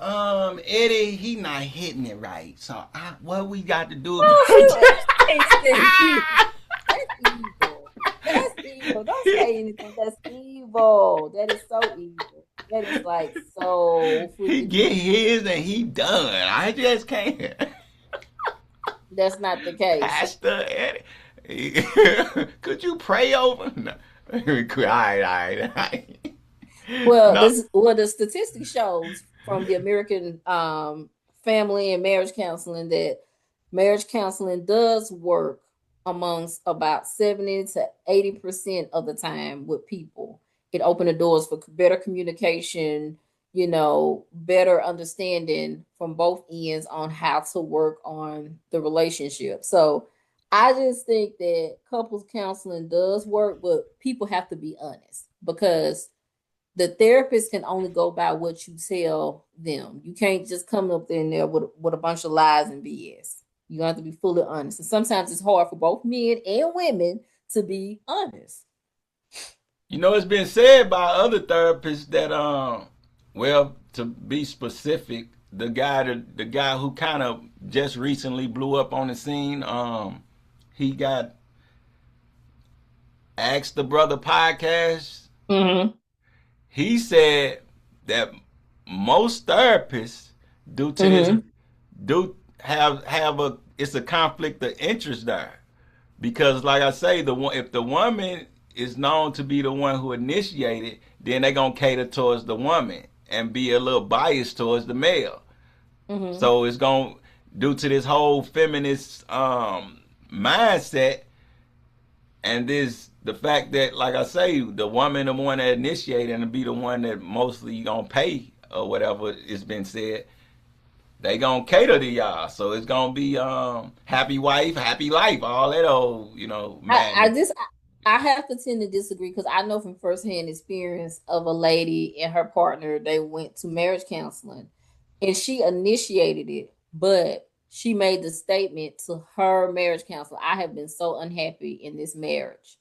Eddie, he not hitting it right. So what we got to do about You can't say evil. that? That's evil. That's evil. Don't say anything. That's evil. That is so evil. That is like so He freaking get evil. his and he done. I just can't. That's not the case. Pastor Eddie, could you pray over? No. All right, all right. No. Well, the statistics shows from the American Family and Marriage Counseling that marriage counseling does work amongst about 70 to 80% of the time with people. It opened the doors for better communication, better understanding from both ends on how to work on the relationship. So I just think that couples counseling does work, but people have to be honest because the therapist can only go by what you tell them. You can't just come up in there with a bunch of lies and BS. You have to be fully honest. And sometimes it's hard for both men and women to be honest. It's been said by other therapists that well, to be specific, the guy who kind of just recently blew up on the scene, he got Ask the Brother podcast. Mm-hmm. He said that most therapists due to this Mm-hmm. do have a it's a conflict of interest there because like I say if the woman is known to be the one who initiated, then they're gonna cater towards the woman and be a little biased towards the male. Mm-hmm. So it's gonna due to this whole feminist mindset and the fact that like I say the woman the one that initiated and be the one that mostly gonna pay or whatever it's been said, they gonna cater to y'all. So it's gonna be happy wife, happy life, all that old, I madness. just I have to tend to disagree because I know from firsthand experience of a lady and her partner, they went to marriage counseling and she initiated it, but she made the statement to her marriage counselor, I have been so unhappy in this marriage.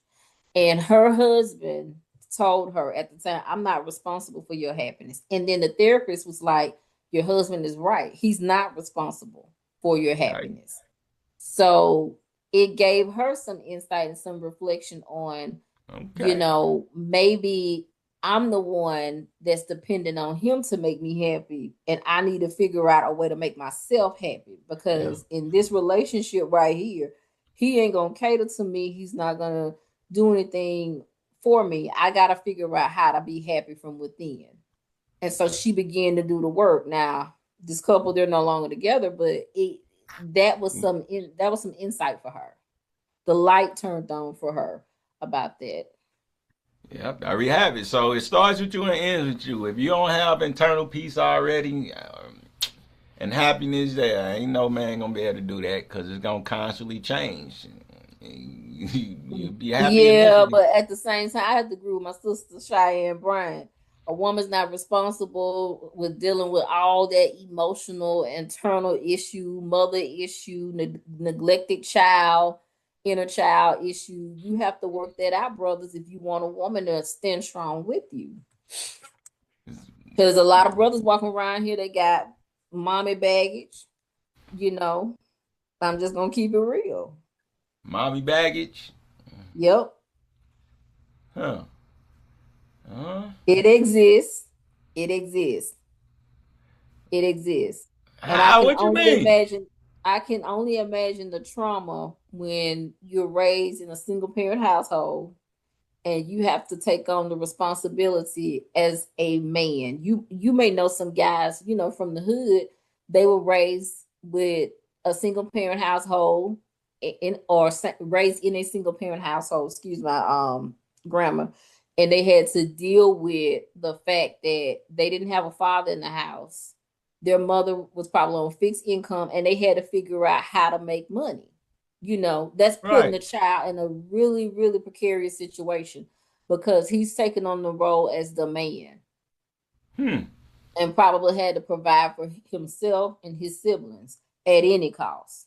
And her husband told her at the time, I'm not responsible for your happiness. And then the therapist was like, your husband is right. He's not responsible for your Right. happiness. So it gave her some insight and some reflection on, Okay. maybe I'm the one that's dependent on him to make me happy. And I need to figure out a way to make myself happy Yeah. because in this relationship right here, he ain't going to cater to me. He's not going to do anything for me. I got to figure out how to be happy from within. And so she began to do the work. Now, this couple, they're no longer together, but that was some insight for her. The light turned on for her about that. Yep, there we have it. So it starts with you and ends with you. If you don't have internal peace already and happiness, there ain't no man gonna be able to do that because it's gonna constantly change. You'll be happy Yeah, initially. but at the same time, I have to agree with my sister Cheyenne Bryant. A woman's not responsible with dealing with all that emotional, internal issue, mother issue, neglected child, inner child issue. You have to work that out, brothers, if you want a woman to stand strong with you. Because a lot of brothers walking around here, they got mommy baggage. You know, I'm just gonna keep it real. Mommy baggage, Yep, huh? Uh, it exists. It exists. It exists. And how? What you mean? I can only imagine the trauma when you're raised in a single parent household and you have to take on the responsibility as a man. You may know some guys, from the hood, they were raised with a single parent household raised in a single parent household, excuse my grammar, and they had to deal with the fact that they didn't have a father in the house. Their mother was probably on fixed income and they had to figure out how to make money. That's putting Right. the child in a really, really precarious situation because he's taking on the role as the man Hmm. and probably had to provide for himself and his siblings at any cost,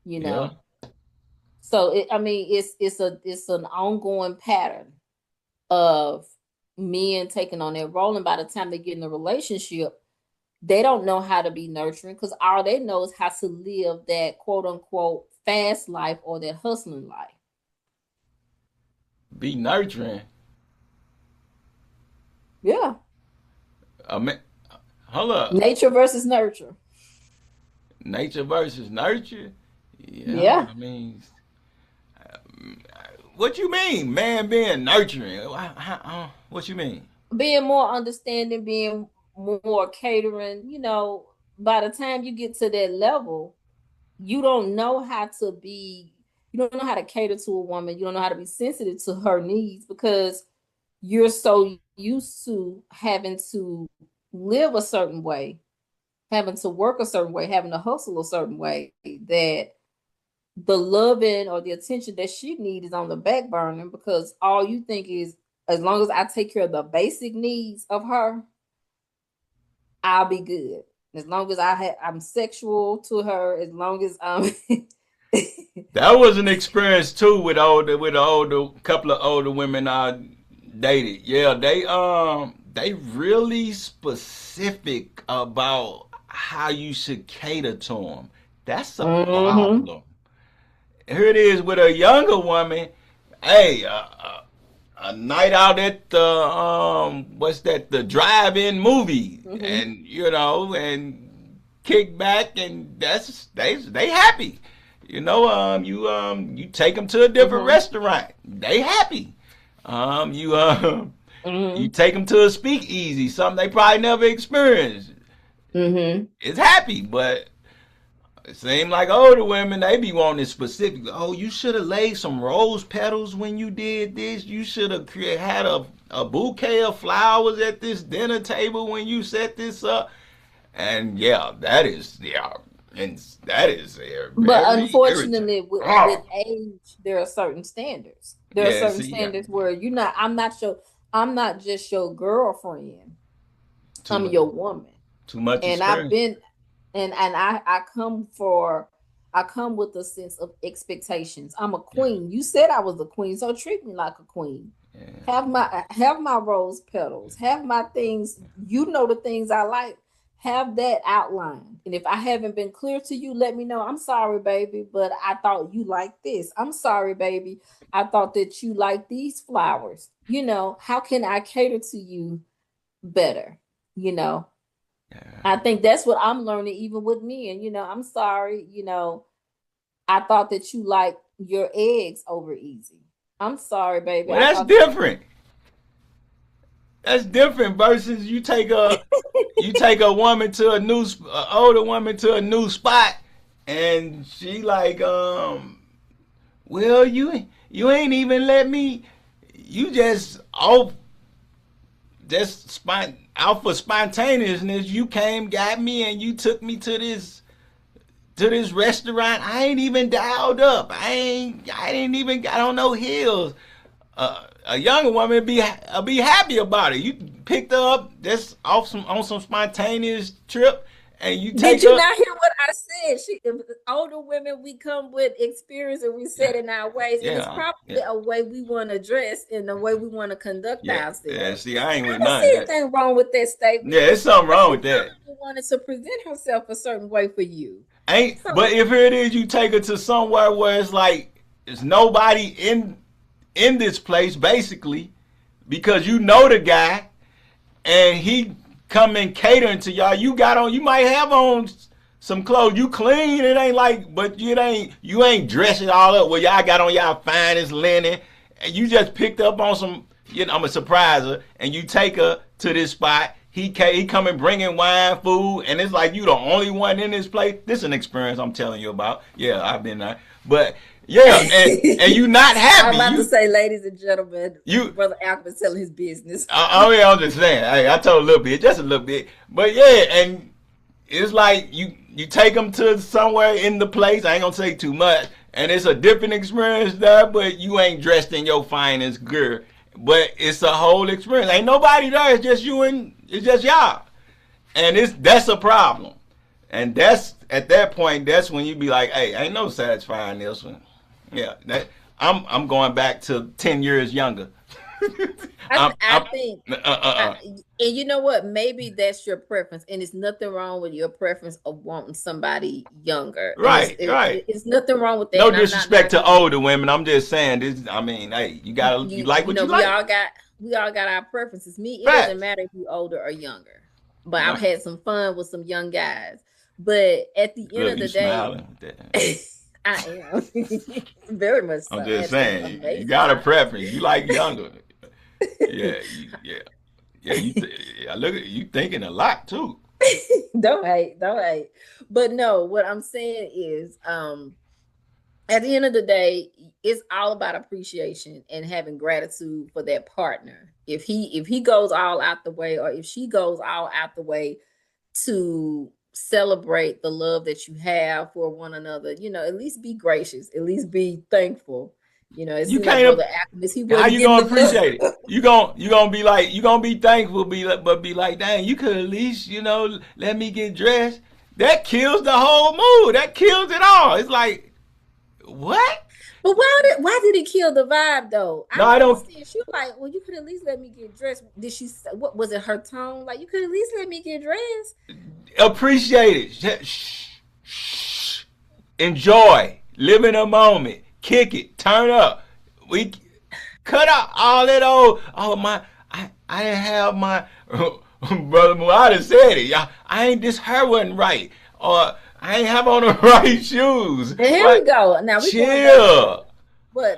you Yeah. know. So I mean, it's an ongoing pattern of men taking on that role, and by the time they get in a relationship, they don't know how to be nurturing because all they know is how to live that quote unquote fast life or that hustling life. Be nurturing. Yeah. Hold up. Nature versus nurture. Nature versus nurture. Yeah. I mean, what you mean, man? Being nurturing? What you mean? Being more understanding, being more catering. By the time you get to that level, you don't know how to be. You don't know how to cater to a woman. You don't know how to be sensitive to her needs because you're so used to having to live a certain way, having to work a certain way, having to hustle a certain way that the loving or the attention that she needs is on the back burner because all you think is as long as I take care of the basic needs of her, I'll be good. As long as I'm sexual to her, as long as I'm That was an experience too with older couple of older women I dated. Yeah, they really specific about how you should cater to them. That's a mm-hmm. problem. Here it is with a younger woman. Hey, a night out at the what's that? The drive-in movie, Mm-hmm. and and kick back, and they happy. You take them to a different Mm-hmm. restaurant. They happy. You Mm-hmm. you take them to a speakeasy, something they probably never experienced. Mm-hmm. It's happy, but it seems like older women, they be wanting specific. Oh, you should have laid some rose petals when you did this. You should have had a bouquet of flowers at this dinner table when you set this up. And that is But very irritating. unfortunately, with age, there are certain standards. There are Yeah, certain see, yeah, standards where you're not. I'm not just your girlfriend. too I'm much, your woman, too much and I've experience. been, and I come with a sense of expectations. I'm a Yeah, queen. You said I was a queen, so treat me like a queen. yeah, Have my rose petals. Have my things. You know the things I like. Have that outline. And if I haven't been clear to you, let me know. I'm sorry, baby, but I thought you liked this. I'm sorry, baby. I thought that you liked these flowers. How can I cater to you better? You know, yeah. I think that's what I'm learning, even with me. And, I'm sorry, I thought that you liked your eggs over easy. I'm sorry, baby. Well, I that's thought that different. That's different versus you take a woman to older woman to a new spot, and she like well you ain't even let me. You just out for spontaneousness. You came, got me, and you took me to this restaurant. I ain't even dialed up. I didn't even got on no heels. A younger woman be happy about it. You picked her up just on some spontaneous trip, and you take Did you her. not hear what I said? Older women, we come with experience and we set Yeah, in our ways, and it's yeah, probably yeah, a way we want to dress and the way we want to conduct yeah, yeah. ourselves. See, I ain't I with don't none of see that. anything wrong with that statement. Yeah, there's something But wrong she with that. probably wanted to present herself a certain way for you. Ain't So but if here it is, you take her to somewhere where it's like it's nobody in this place basically because you know the guy and he come in catering to y'all. You might have on some clothes. You clean, it ain't like, but you ain't dressed it all up. Well, y'all got on y'all finest linen, and you just picked up on some. I'm a surprise her, and you take her to this spot. He coming bringing wine, food, and it's like you the only one in this place. This is an experience I'm telling you about. Yeah, I've been there, but yeah, and you not I'm happy. about to say, ladies and gentlemen, You Brother Alchemist telling his business. I I'm just saying. I told a little bit, just a little bit, but yeah, and it's like you take them to somewhere in the place. I ain't gonna say too much, and it's a different experience there. But you ain't dressed in your finest gear. But it's a whole experience. Ain't nobody there. It's just you and it's just y'all, and that's a problem. And that's at that point. That's when you be like, hey, ain't no satisfying this one. Yeah, I'm going back to 10 years younger. I think, and you know what? Maybe that's your preference, and it's nothing wrong with your preference of wanting somebody younger, and Right, right. it's nothing wrong with that. No And I'm not disrespect to knocking older women. I'm just saying this. I mean, hey, you like you what know you like. we all got our preferences. Me, it doesn't Facts. matter if you're older or younger. But I've Right. had some fun with some young guys. But at the end Look, of you the day, smiling. With that. I am very much so. I'm I just had some saying, you amazing got a times. preference. You like younger. Yeah, yeah, yeah. I look at you thinking a lot too. Don't hate, don't hate. But no, what I'm saying is, at the end of the day, it's all about appreciation and having gratitude for that partner. If he goes all out the way, or if she goes all out the way to celebrate the love that you have for one another, at least be gracious, at least be thankful. It You seemed like can't. Brother Alchemist, he How wasn't you getting gonna the love. appreciate it? You gonna be like you gonna be thankful, but be like, dang, you could at least let me get dressed. That kills the whole mood. That kills it all. It's like what? But why did it kill the vibe though? I No, I don't don't understand. She was like, well, you could at least let me get dressed. Did she say, what was it, her tone? Like, you could at least let me get dressed. appreciate it. Shh. Enjoy. Live in a moment. Kick it. Turn up. We cut out all that old. Oh my! I didn't have my brother Muada said it. I ain't this hair wasn't right, or I ain't have on the right shoes. And here we But go. Now we going back to chill.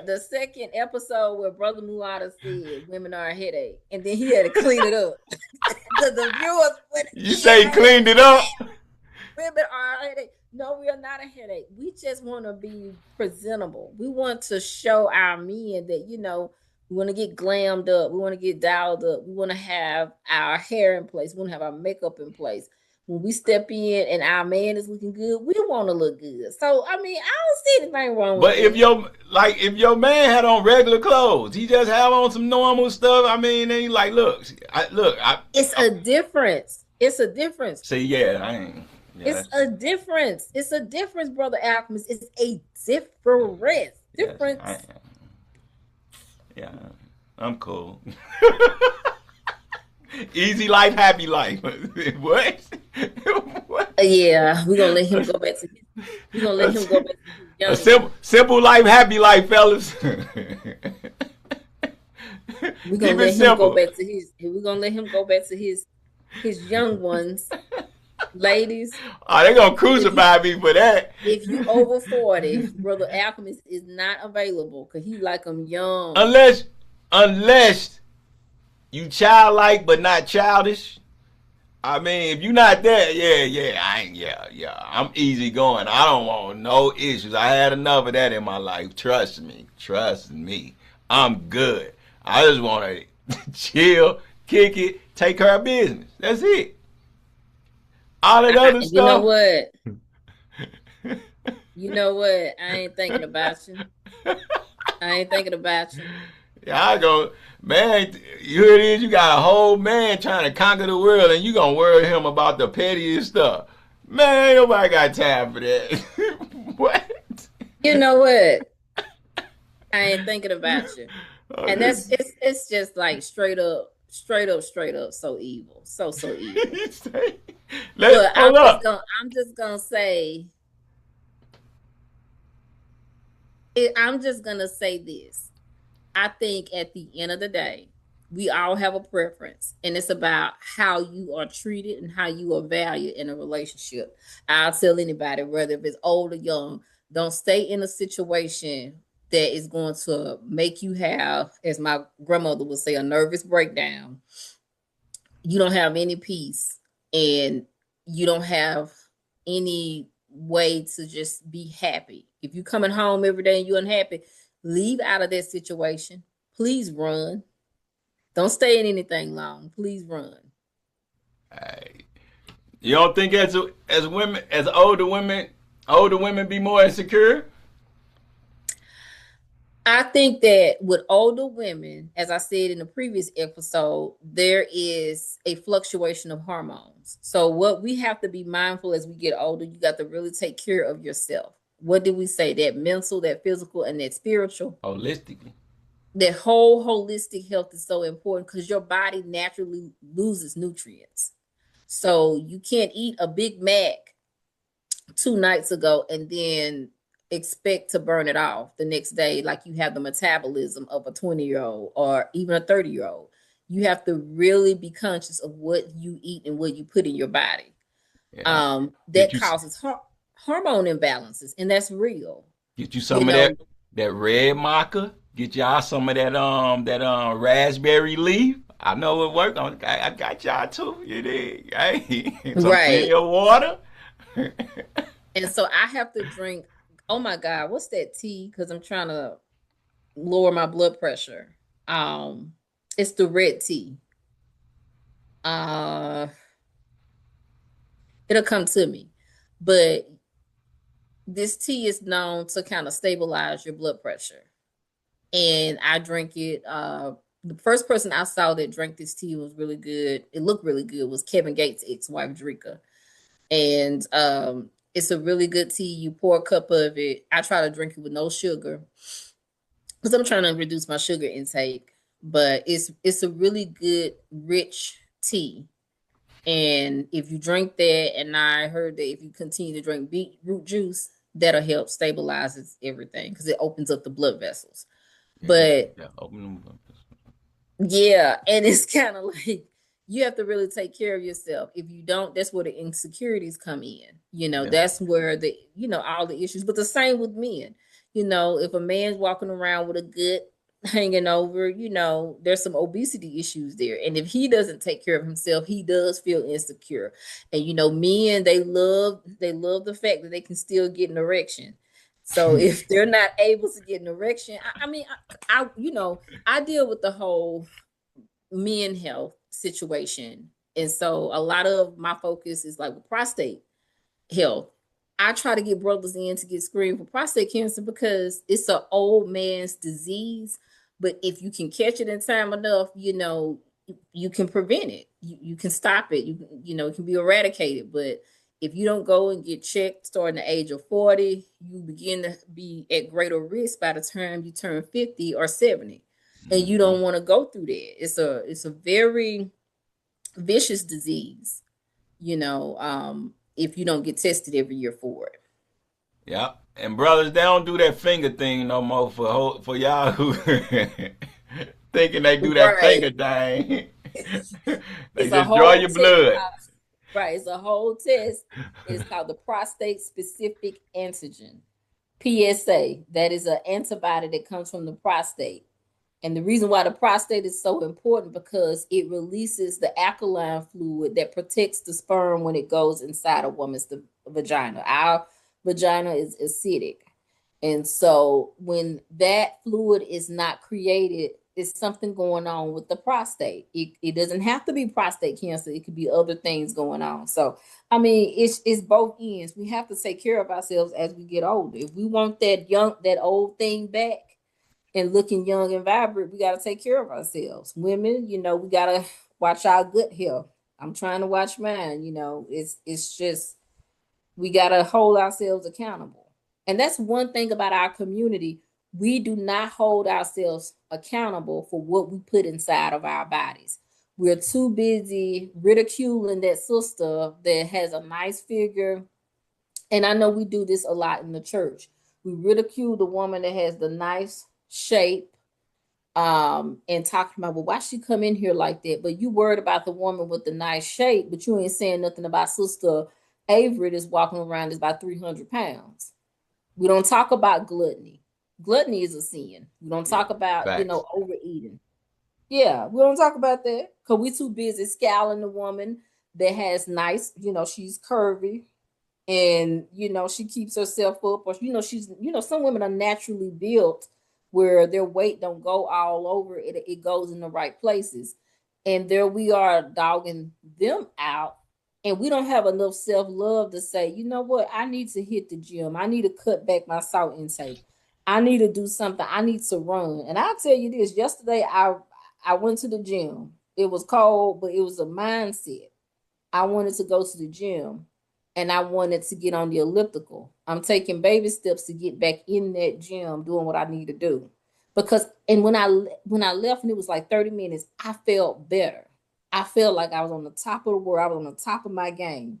the second episode where Brother Mulata said women are a headache, and then he had to clean it up. The viewers went, You say cleaned it up. women are a headache. No, we are not a headache. We just want to be presentable. We want to show our men that, we want to get glammed up. We want to get dialed up. We want to have our hair in place. We want to have our makeup in place. When we step in and our man is looking good, we want to look good. So, I mean, I don't see anything wrong with But that. if your man had on regular clothes, he just have on some normal stuff. I mean, then he like, look. It's a difference. It's a difference. Say yeah, I ain't. Yeah, It's a difference. It's a difference, Brother Alchemist. It's a difference. Difference. Yeah, I'm cool. Easy life, happy life. What? What? Yeah, we're gonna let him go back to A his simple life, happy life, fellas. we're Keep gonna it let him simple. go back to his we're gonna let him go back to his young ones. Ladies, Oh, they gonna if you crucify me for that. if you over 40, Brother Alchemist is not available because he like them young. Unless you childlike but not childish. I mean, if you're not there, I'm easy going. I don't want no issues. I had enough of that in my life. Trust me. I'm good. I just want to chill, kick it, take care of business. That's it. All that other You know stuff. what? You know what? I ain't thinking about you. I ain't thinking about you. Yeah, I go, man, here it is. You got a whole man trying to conquer the world, and you gonna worry him about the pettiest stuff. Man, ain't nobody got time for that. What? You know what? I ain't thinking about you. And that's it's just like straight up, so evil. So evil. But Hold up. I'm just gonna say this. I think at the end of the day, we all have a preference, and it's about how you are treated and how you are valued in a relationship. I'll tell anybody, whether if it's old or young, don't stay in a situation that is going to make you have, as my grandmother would say, a nervous breakdown. You don't have any peace, and you don't have any way to just be happy. If you're coming home every day and you're unhappy, leave out of that situation. Please run. Don't stay in anything long. Please run. Hey, you don't think as women, as older women be more insecure? I think that with older women, as I said in the previous episode, there is a fluctuation of hormones. So what we have to be mindful as we get older, you got to really take care of yourself. What did we say? That mental, that physical, and that spiritual. Holistically. that whole holistic health is so important because your body naturally loses nutrients. So you can't eat a Big Mac 2 nights ago and then expect to burn it off the next day like you have the metabolism of a 20-year-old or even a 30-year-old. You have to really be conscious of what you eat and what you put in your body. Yeah. Get That you causes hormone imbalances, and that's real. get you You some of know, that red maca. Get y'all some of that raspberry leaf. I know it worked on. I got y'all too. You did. Hey, some plenty right. of water. And so I have to drink, oh my God, what's that tea? Because I'm trying to lower my blood pressure. Um, it's the red tea. Uh, it'll come to me. But this tea is known to kind of stabilize your blood pressure. And I drink it. The first person I saw that drank this tea was really good. It looked really good. Was Kevin Gates' ex-wife Drika, and it's a really good tea. You pour a cup of it. I try to drink it with no sugar because I'm trying to reduce my sugar intake. But it's a really good, rich tea. And if you drink that, and I heard that if you continue to drink beetroot juice, that'll help stabilizes everything because it opens up the blood vessels. Yeah, But yeah. Open them up. yeah, and it's kind of like you have to really take care of yourself. If you don't, that's where the insecurities come in. Yeah. That's where all the issues. But the same with men. If a man's walking around with a gut hanging over, there's some obesity issues there. And if he doesn't take care of himself, he does feel insecure. And men, they love the fact that they can still get an erection. So if they're not able to get an erection, I mean, I deal with the whole men health situation. And so a lot of my focus is like with prostate health. I try to get brothers in to get screened for prostate cancer because it's an old man's disease. But if you can catch it in time enough, you can prevent it. You can stop it. It can be eradicated. But if you don't go and get checked starting the age of 40, you begin to be at greater risk by the time you turn 50 or 70. And you Mm-hmm. don't want to go through that. It's a very vicious disease, if you don't get tested every year for it. Yeah. And brothers, they don't do that finger thing no more for y'all who thinking they do that Right. finger thing. They It's a just draw whole your test blood. called, right. It's a whole test. It's called the prostate specific antigen, PSA. That is an antibody that comes from the prostate. And the reason why the prostate is so important because it releases the alkaline fluid that protects the sperm when it goes inside a woman's vagina. Our vagina is acidic. And so when that fluid is not created, it's something going on with the prostate. It doesn't have to be prostate cancer. It could be other things going on. So, I mean, it's both ends. We have to take care of ourselves as we get older. If we want that old thing back, and looking young and vibrant, we got to take care of ourselves. Women, we got to watch our good health. I'm trying to watch mine. It's just we got to hold ourselves accountable. And that's one thing about our community. We do not hold ourselves accountable for what we put inside of our bodies. We're too busy ridiculing that sister that has a nice figure. And I know we do this a lot in the church. We ridicule the woman that has the nice shape, and talking about, well, why she come in here like that? But you worried about the woman with the nice shape, but you ain't saying nothing about Sister Avery that's walking around is about 300 pounds. We don't talk about gluttony. Gluttony is a sin. We don't Yeah. talk about, Facts. overeating. Yeah, we don't talk about that because we too busy scowling the woman that has nice, she's curvy, and she keeps herself up, or she's some women are naturally built where their weight don't go all over it goes in the right places, and there we are dogging them out, and we don't have enough self-love to say, you know what, I need to hit the gym, I need to cut back my salt intake, I need to do something, I need to run. And I'll tell you this, yesterday I went to the gym. It was cold, but it was a mindset. I wanted to go to the gym and I wanted to get on the elliptical. I'm taking baby steps to get back in that gym, doing what I need to do. because and when I left and it was like 30 minutes, I felt better. I felt like I was on the top of the world. I was on the top of my game.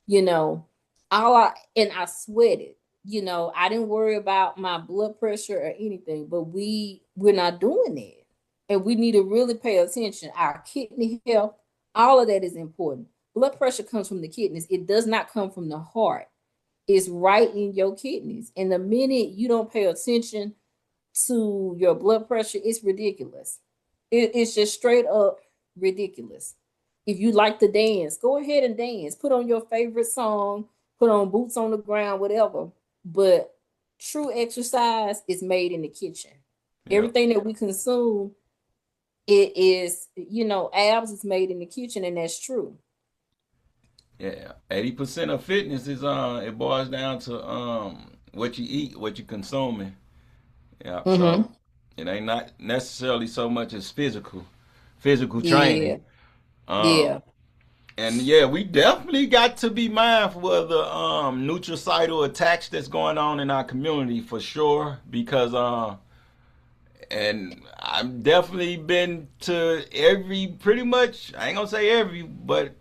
You know, and I sweated. You know, I didn't worry about my blood pressure or anything, but we're not doing that. And we need to really pay attention. Our kidney health, all of that is important. Blood pressure comes from the kidneys. It does not come from the heart. It's right in your kidneys. And the minute you don't pay attention to your blood pressure, it's ridiculous. It's just straight up ridiculous. If you like to dance, go ahead and dance. Put on your favorite song, put on boots on the ground, whatever. But true exercise is made in the kitchen. Yep. Everything that we consume, it is, abs is made in the kitchen, and that's true. Yeah. 80% of fitness is it boils down to what you eat, what you consuming. Yeah. Mm-hmm. So it ain't not necessarily so much as physical training. Yeah. Um Yeah. and yeah, we definitely got to be mindful of the nutricidal attacks that's going on in our community for sure. Because and I've definitely been to every, pretty much, I ain't gonna say every, but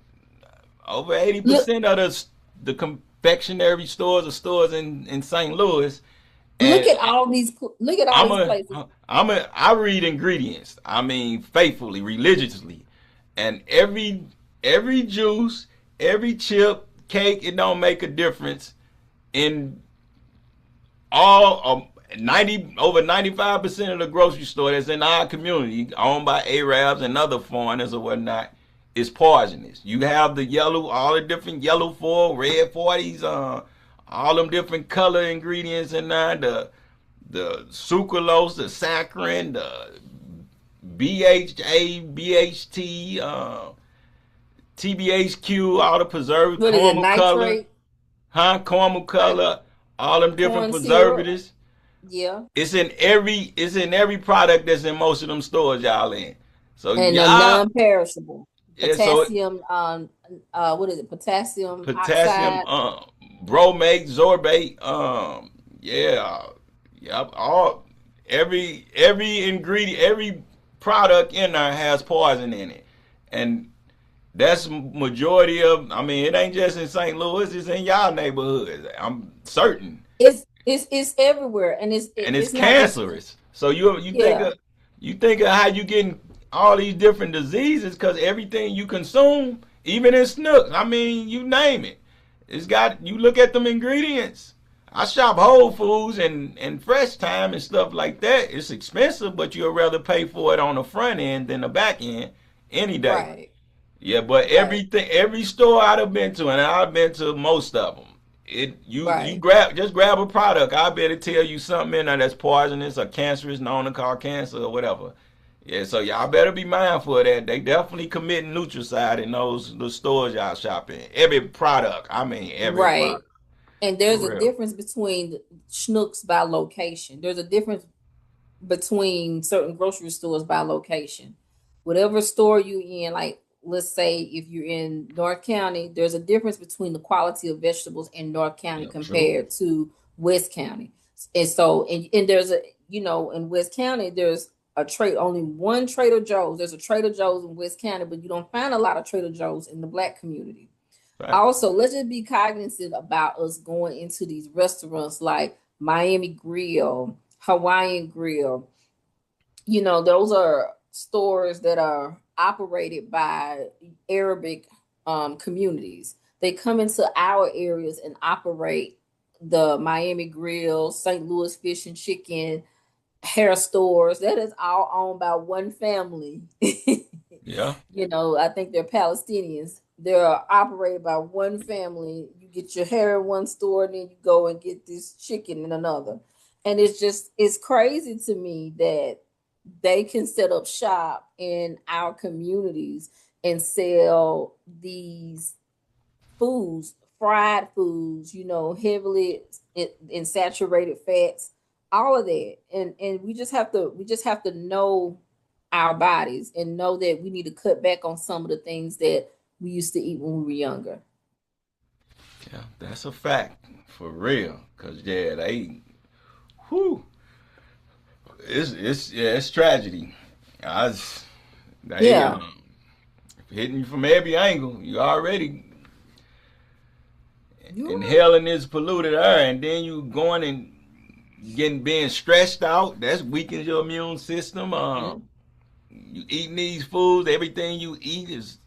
over eighty Look, percent of the confectionery stores or stores in St. Louis, look and at all these. Look at all I'm these a places. I read ingredients. I mean, faithfully, religiously, and every juice, every chip, cake, it don't make a difference in all 90 over 95% of the grocery store that's in our community, owned by Arabs and other foreigners or whatnot, is poisonous. You have the yellow, all the different yellow foil, red 40s, all them different color ingredients in there. The sucralose, the saccharin, the BHA, BHT, TBHQ, all the preservatives, What is it? caramel color, Nitrate, huh? Caramel color, all them different corn syrup. preservatives. Yeah. It's in every product that's in most of them stores y'all in. So And a y'all, non-perishable yeah, so potassium. What is it? Potassium potassium, oxide. bromate, sorbate, yeah, yep, all every ingredient, every product in there has poison in it, and that's majority of. I mean, it ain't just in St. Louis; it's in y'all neighborhoods. I'm certain, It's everywhere, and and it's it's not just. cancerous. So you think Yeah. of how you getting all these different diseases because everything you consume, even in Snooks, I mean, you name it, it's got. You look at them ingredients. I shop Whole Foods and Fresh Time and stuff like that. It's expensive, but you'll rather pay for it on the front end than the back end any day. Right. Yeah, but Right. every store I've been to, and I've been to most of them, you Right. grab a product. I better tell you something in there that's poisonous or cancerous, known to cause cancer or whatever. Yeah, so y'all better be mindful of that. They definitely committing nutricide in those the stores y'all shop in. Every product, I mean every Right. product, And for there's a real. difference between the Schnucks by location. There's a difference between certain grocery stores by location. Whatever store you in, like let's say if you're in North County, there's a difference between the quality of vegetables in North County Yeah, true. compared to West County. And so and there's a in West County there's a trade only one Trader Joe's. There's a Trader Joe's in West County, but you don't find a lot of Trader Joe's in the black community. Facts. Also, let's just be cognizant about us going into these restaurants like Miami Grill, Hawaiian Grill. Those are stores that are operated by Arabic communities. They come into our areas and operate the Miami Grill, St. Louis Fish and Chicken, hair stores. That is all owned by one family. Yeah. I think they're Palestinians. They're operated by one family. You get your hair in one store, and then you go and get this chicken in another. And it's crazy to me that they can set up shop in our communities and sell these foods, fried foods, heavily in saturated fats, all of that. And we just have to know our bodies and know that we need to cut back on some of the things that we used to eat when we were younger. Yeah, that's a fact for real. Cause yeah, they, whew, it's tragedy. I was, they Yeah. hitting you from every angle. You already You're right. inhaling this polluted air, and then you going and being stressed out. That weakens your immune system. Mm. You eating these foods, everything you eat is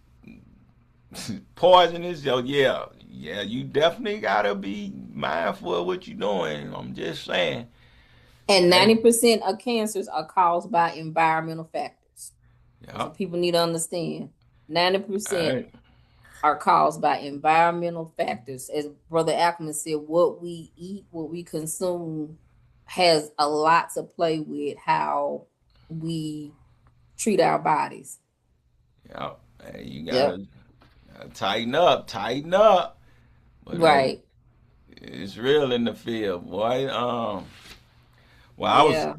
poisonous. So yeah, you definitely gotta be mindful of what you're doing. I'm just saying. And Hey, 90% of cancers are caused by environmental factors. That's yeah, what people need to understand. 90% all are caused by environmental factors. As Brother Ackerman said, what we eat, what we consume has a lot to play with how we treat our bodies. yeah. Hey, you Yep. gotta tighten up, tighten up. But hey, Right. it's real in the field, boy. Well, Yeah.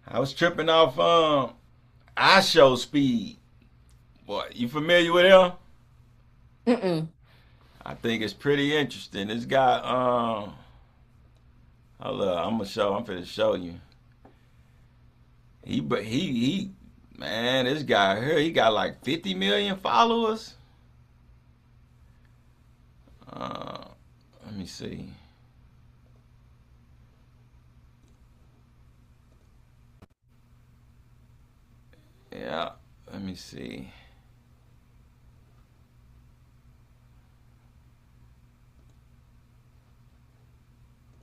I was tripping off I show speed. Boy, you familiar with him? Mm-mm. I think it's pretty interesting. This guy, hold up, I'm finna show you. He, man, this guy here, he got like 50 million followers. Uh, let me see. Yeah, let me see.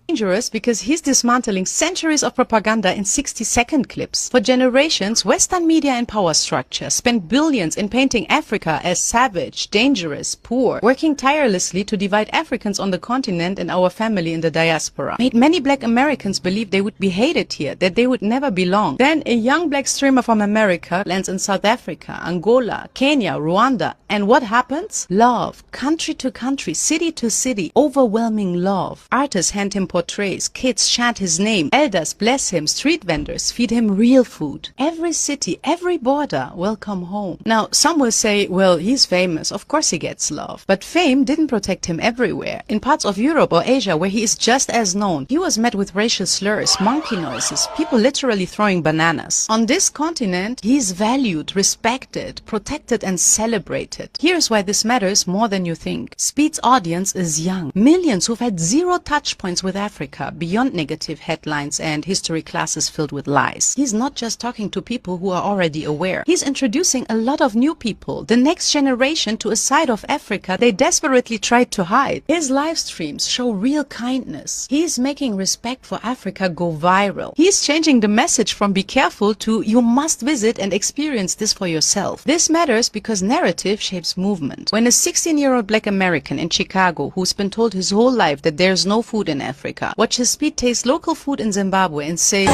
Dangerous because he's dismantling centuries of propaganda in 60-second clips. For generations, Western media and power structure spent billions in painting Africa as savage, dangerous, poor, working tirelessly to divide Africans on the continent and our family in the diaspora. Made many black Americans believe they would be hated here, that they would never belong. Then a young black streamer from America lands in South Africa, Angola, Kenya, Rwanda, and what happens? Love. Country to country, city to city, overwhelming love. Artists hand him portrays, kids chant his name, elders bless him, street vendors feed him real food. Every city, every border, welcome home. Now, some will say, well, he's famous, of course he gets love. But fame didn't protect him everywhere. In parts of Europe or Asia where he is just as known, he was met with racial slurs, monkey noises, people literally throwing bananas. On this continent, he's valued, respected, protected and celebrated. Here's why this matters more than you think. Speed's audience is young. Millions who've had zero touch points with Africa beyond negative headlines and history classes filled with lies. He's not just talking to people who are already aware. He's introducing a lot of new people, the next generation, to a side of Africa they desperately tried to hide. His live streams show real kindness. He's making respect for Africa go viral. He's changing the message from be careful to you must visit and experience this for yourself. This matters because narrative shapes movement. When a 16-year-old black American in Chicago who's been told his whole life that there's no food in Africa watches Speed taste local food in Zimbabwe and say,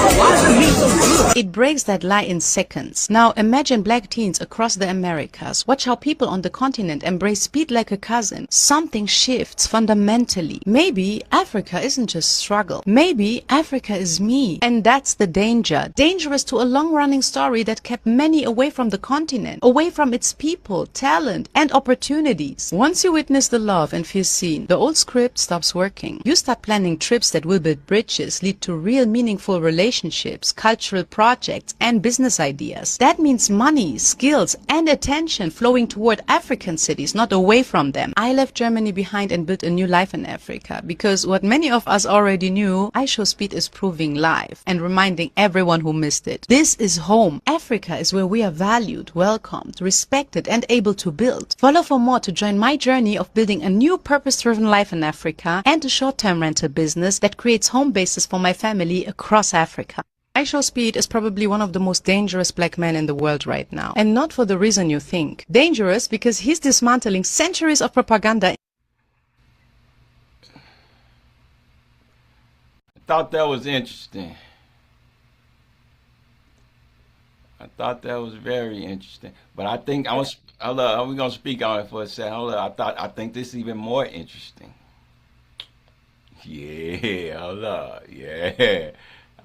it breaks that lie in seconds. Now imagine black teens across the Americas. Watch how people on the continent embrace Speed like a cousin. Something shifts fundamentally. Maybe Africa isn't just struggle. Maybe Africa is me. And that's the danger. Dangerous to a long-running story that kept many away from the continent, away from its people, talent, and opportunities. Once you witness the love and feel seen, the old script stops working. You start planning trips that will build bridges, lead to real meaningful relationships, cultural projects, and business ideas. That means money, skills, and attention flowing toward African cities, not away from them. I left Germany behind and built a new life in Africa because what many of us already knew, I Show Speed is proving live and reminding everyone who missed it. This is home. Africa is where we are valued, welcomed, respected, and able to build. Follow for more to join my journey of building a new purpose-driven life in Africa and a short-term rental business that creates home bases for my family across Africa. I Show Speed is probably one of the most dangerous black men in the world right now. And not for the reason you think. Dangerous because he's dismantling centuries of propaganda. I thought that was interesting. I thought that was very interesting. But I think hold up, we're gonna speak on it for a second. Hold up, I think this is even more interesting. Yeah, hold up. Yeah.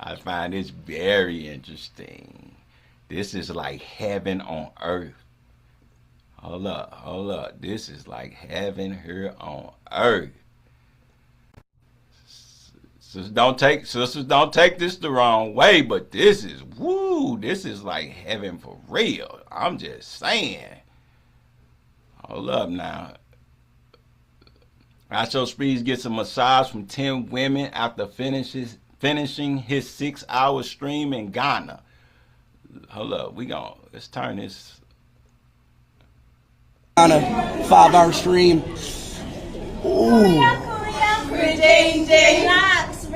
I find this very interesting. This is like heaven on earth. Hold up, hold up. This is like heaven here on earth. sisters don't take this the wrong way, but this is this is like heaven for real. I'm just saying. Hold up now. Astro Speeds gets a massage from 10 women after finishing his 6-hour stream in Ghana. Hold up, let's turn this. Ghana 5-hour stream. Ooh. Relax.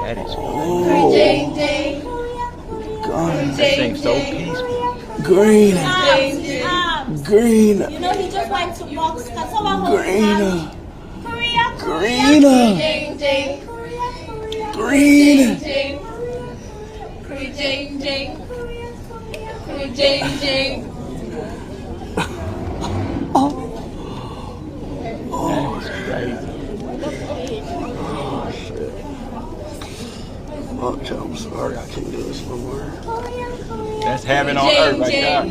That is God. That thing's so peaceful. Green. Green. You know he just went to box. Green. Green. That is crazy. Oh, Joe, I'm sorry. I can't do this no more. That's heaven on earth right there.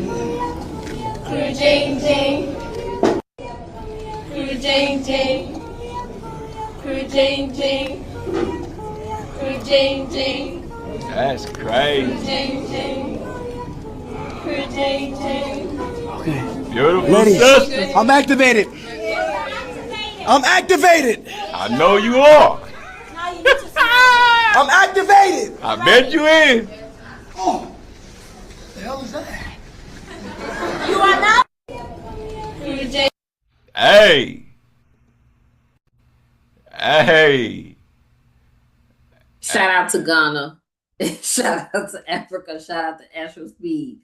That's crazy. Beautiful Ladies, sister. I'm activated. I'm activated. I know you are. I'm activated. I bet you is. Oh, what the hell is that? You are now. Hey. Hey. Shout out to Ghana. Shout out to Africa. Shout out to Astro Speed.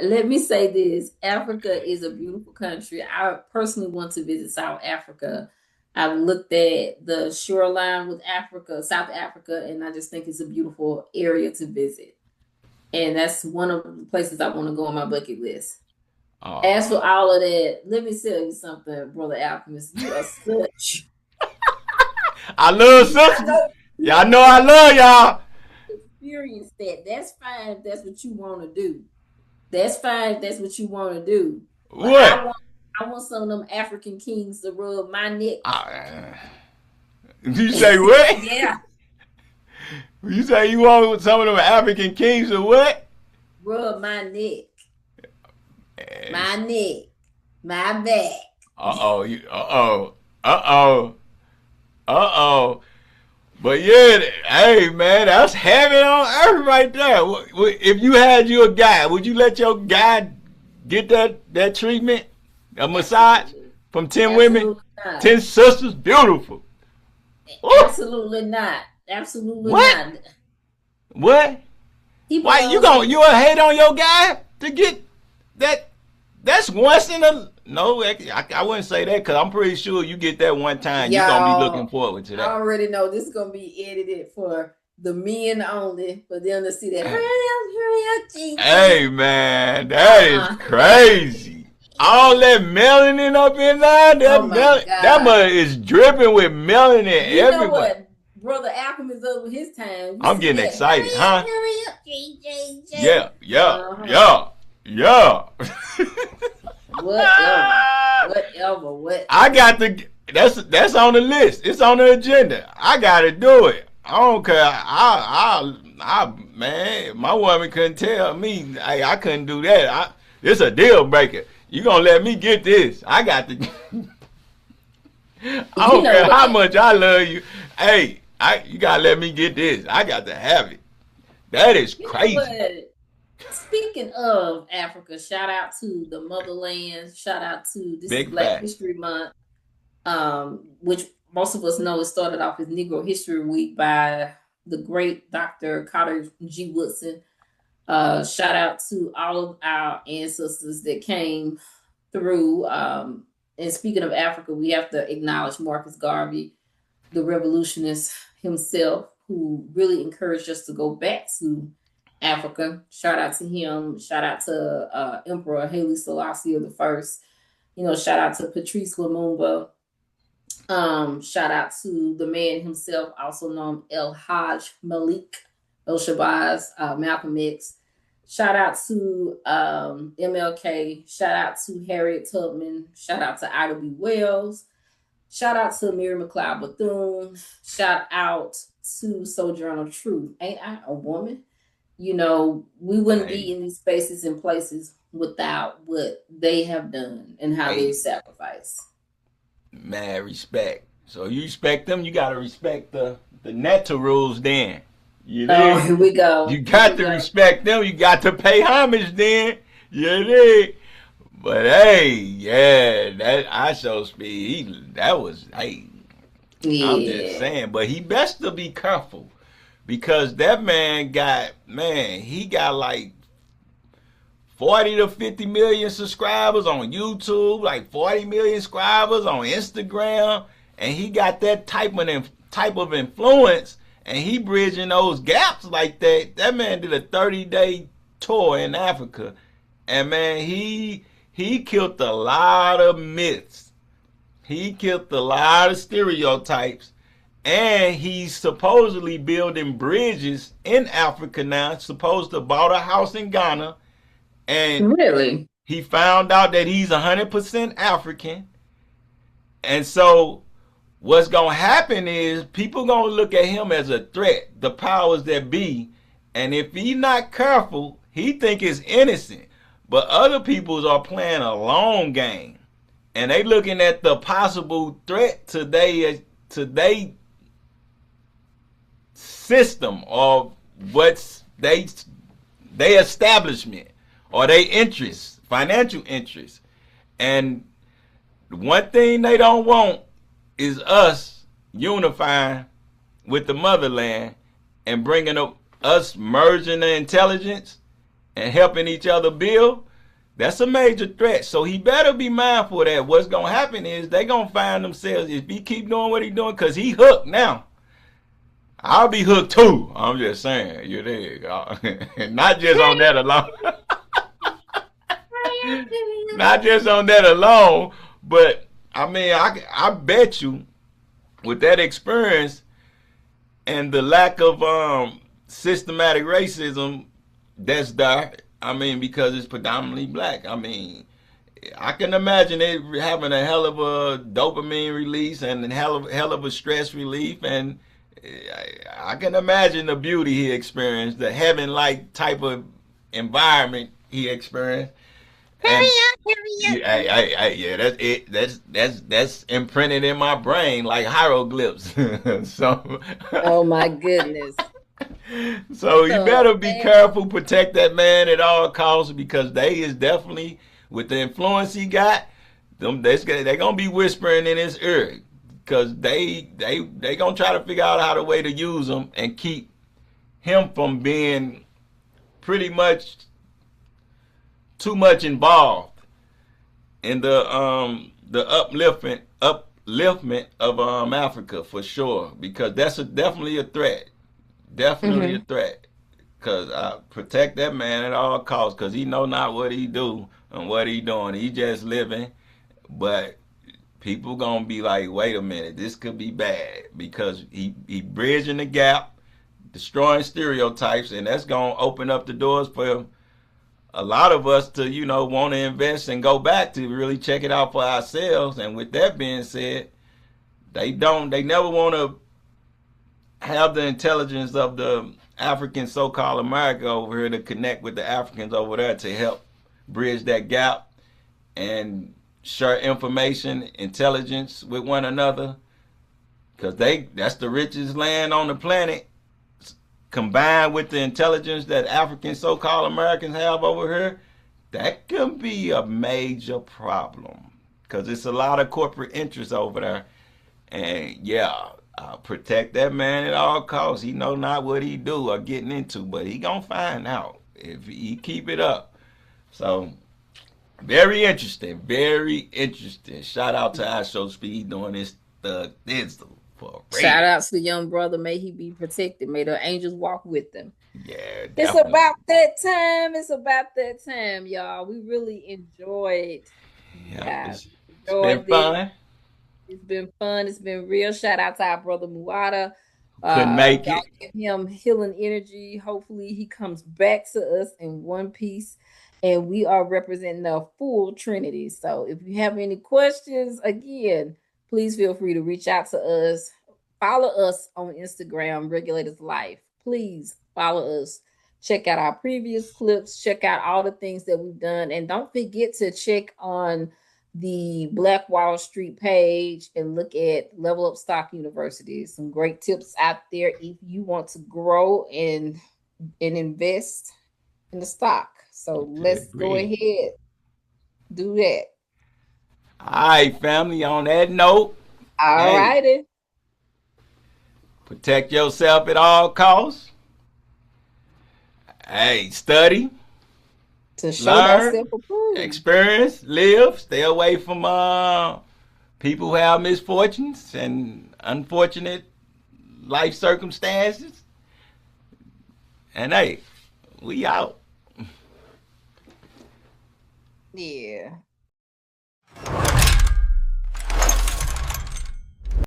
Let me say this. Africa is a beautiful country. I personally want to visit South Africa. I've looked at the shoreline with Africa, South Africa, and I just think it's a beautiful area to visit. And that's one of the places I want to go on my bucket list. Oh. As for all of that, let me tell you something, Brother Alchemist. You are such. I love sisters. Y'all know I love y'all. Experience that. That's fine if that's what you want to do. That's fine if that's what you want to do. But What? I want some of them African kings to rub my neck. You say what? Yeah. You say you want some of them African kings or what? Rub my neck. My neck. My back. But yeah, hey man, that's heaven on earth right there. If you had your guy, would you let your guy get that treatment, a massage from 10 women, Not. 10 sisters? Beautiful. Absolutely not. Absolutely What? not. What? Why you hate on your guy to get that? That's once in a no. I wouldn't say that because I'm pretty sure you get that one time. You're gonna be looking forward to I that. already know this is gonna be edited for the men only, for them to see that. Hurry up, Jesus. Hey man, that is crazy. All that melanin up in there, that mother is dripping with melanin You know everywhere. what? Brother Alchemy is over his time. I'm getting excited, huh? Hurry up, JJ. Yeah. Whatever. I got to. That's on the list. It's on the agenda. I got to do it. I don't care. Man, my woman couldn't tell me. I couldn't do that. It's a deal breaker. You gonna let me get this? I got to. I don't care how much I love you. Hey, you gotta let me get this. I got to have it. That is crazy. Speaking of Africa, shout out to the motherland. Shout out to this is Black History Month, which most of us know it started off as Negro History Week by the great Dr. Carter G. Woodson. Shout out to all of our ancestors that came through. And speaking of Africa, we have to acknowledge Marcus Garvey, the revolutionist himself, who really encouraged us to go back to Africa. Shout out to him. Shout out to Emperor Haile Selassie I. Shout out to Patrice Lumumba. Shout out to the man himself, also known El Hajj Malik El Shabazz, Malcolm X. Shout out to MLK. Shout out to Harriet Tubman. Shout out to Ida B. Wells. Shout out to Mary McLeod Bethune. Shout out to Sojourner Truth. Ain't I a woman? You know, we wouldn't Hey, be in these spaces and places without what they have done and how they've hey, sacrificed. mad respect. So you respect them, you gotta respect the NATO rules then. You Oh, dig? here we go. You Here we got to go. respect them, you got to pay homage then. You dig? But hey, yeah, that I show speed. That was hey, I'm just Yeah. saying, but he best to be careful because that man, he got like 40 to 50 million subscribers on YouTube, like 40 million subscribers on Instagram, and he got that type of influence, and he bridging those gaps like that. That man did a 30-day tour in Africa, and man, he killed a lot of myths. He killed a lot of stereotypes, and he's supposedly building bridges in Africa now. Supposed to bought a house in Ghana, and Really? he found out that he's 100% African. And so what's going to happen is people going to look at him as a threat, the powers that be. And if he's not careful, he think it's innocent. But other peoples are playing a long game. And they looking at the possible threat to they system of what's they establishment or they interests, financial interests. And one thing they don't want is us unifying with the motherland and bringing up us merging the intelligence and helping each other build. That's a major threat. So he better be mindful of that. What's going to happen is they going to find themselves, if he keep doing what he doing, because he hooked now. I'll be hooked too. I'm just saying. You dig? Not just on that alone. Not just on that alone, but I mean, I bet you with that experience and the lack of systematic racism that's there. I mean, because it's predominantly black. I mean, I can imagine it having a hell of a dopamine release and a hell of a stress relief, and I can imagine the beauty he experienced, the heaven-like type of environment he experienced. And yeah, that's it. That's imprinted in my brain like hieroglyphs. so, Oh my goodness. so you So better be careful, protect that man at all costs because they is definitely with the influence he got. They gonna be whispering in his ear because they gonna try to figure out how the way to use him and keep him from being pretty much too much involved in the upliftment of Africa for sure because that's definitely a threat, definitely a mhm. threat. Cause I protect that man at all costs, cause he know not what he do and what he doing. He just living, but people gonna be like, wait a minute, this could be bad because he bridging the gap, destroying stereotypes, and that's gonna open up the doors for a lot of us to want to invest and go back to really check it out for ourselves. And with that being said, they never want to have the intelligence of the African so-called America over here to connect with the Africans over there to help bridge that gap and share information, intelligence with one another because that's the richest land on the planet combined with the intelligence that African so-called Americans have over here, that can be a major problem because it's a lot of corporate interests over there. And yeah, protect that man at all costs. He know not what he do or getting into, but he gonna find out if he keep it up. So very interesting, very interesting. Shout out to I Show Speed doing this for real. Shout out to the young brother. May he be protected. May the angels walk with him. Yeah, It's definitely. about that time. It's about that time, y'all. We really enjoyed you Yeah, guys. it's been Enjoyed this. fun. It's been fun. It's been real. Shout out to our brother Muada. Couldn't make Y'all it. give him healing energy. Hopefully, he comes back to us in one piece. And we are representing the full Trinity. So, if you have any questions, again, please feel free to reach out to us. Follow us on Instagram, Regulators Life. Please follow us. Check out our previous clips. Check out all the things that we've done. And don't forget to check on the Black Wall Street page and look at Level Up Stock University. Some great tips out there if you want to grow and invest in the stock. So let's go Agree. ahead, do that. All right, family. On that note, All hey, righty. protect yourself at all costs. Hey, study, To show learn, thyself approved. experience, live. Stay away from people who have misfortunes and unfortunate life circumstances. And hey, we out. Yeah.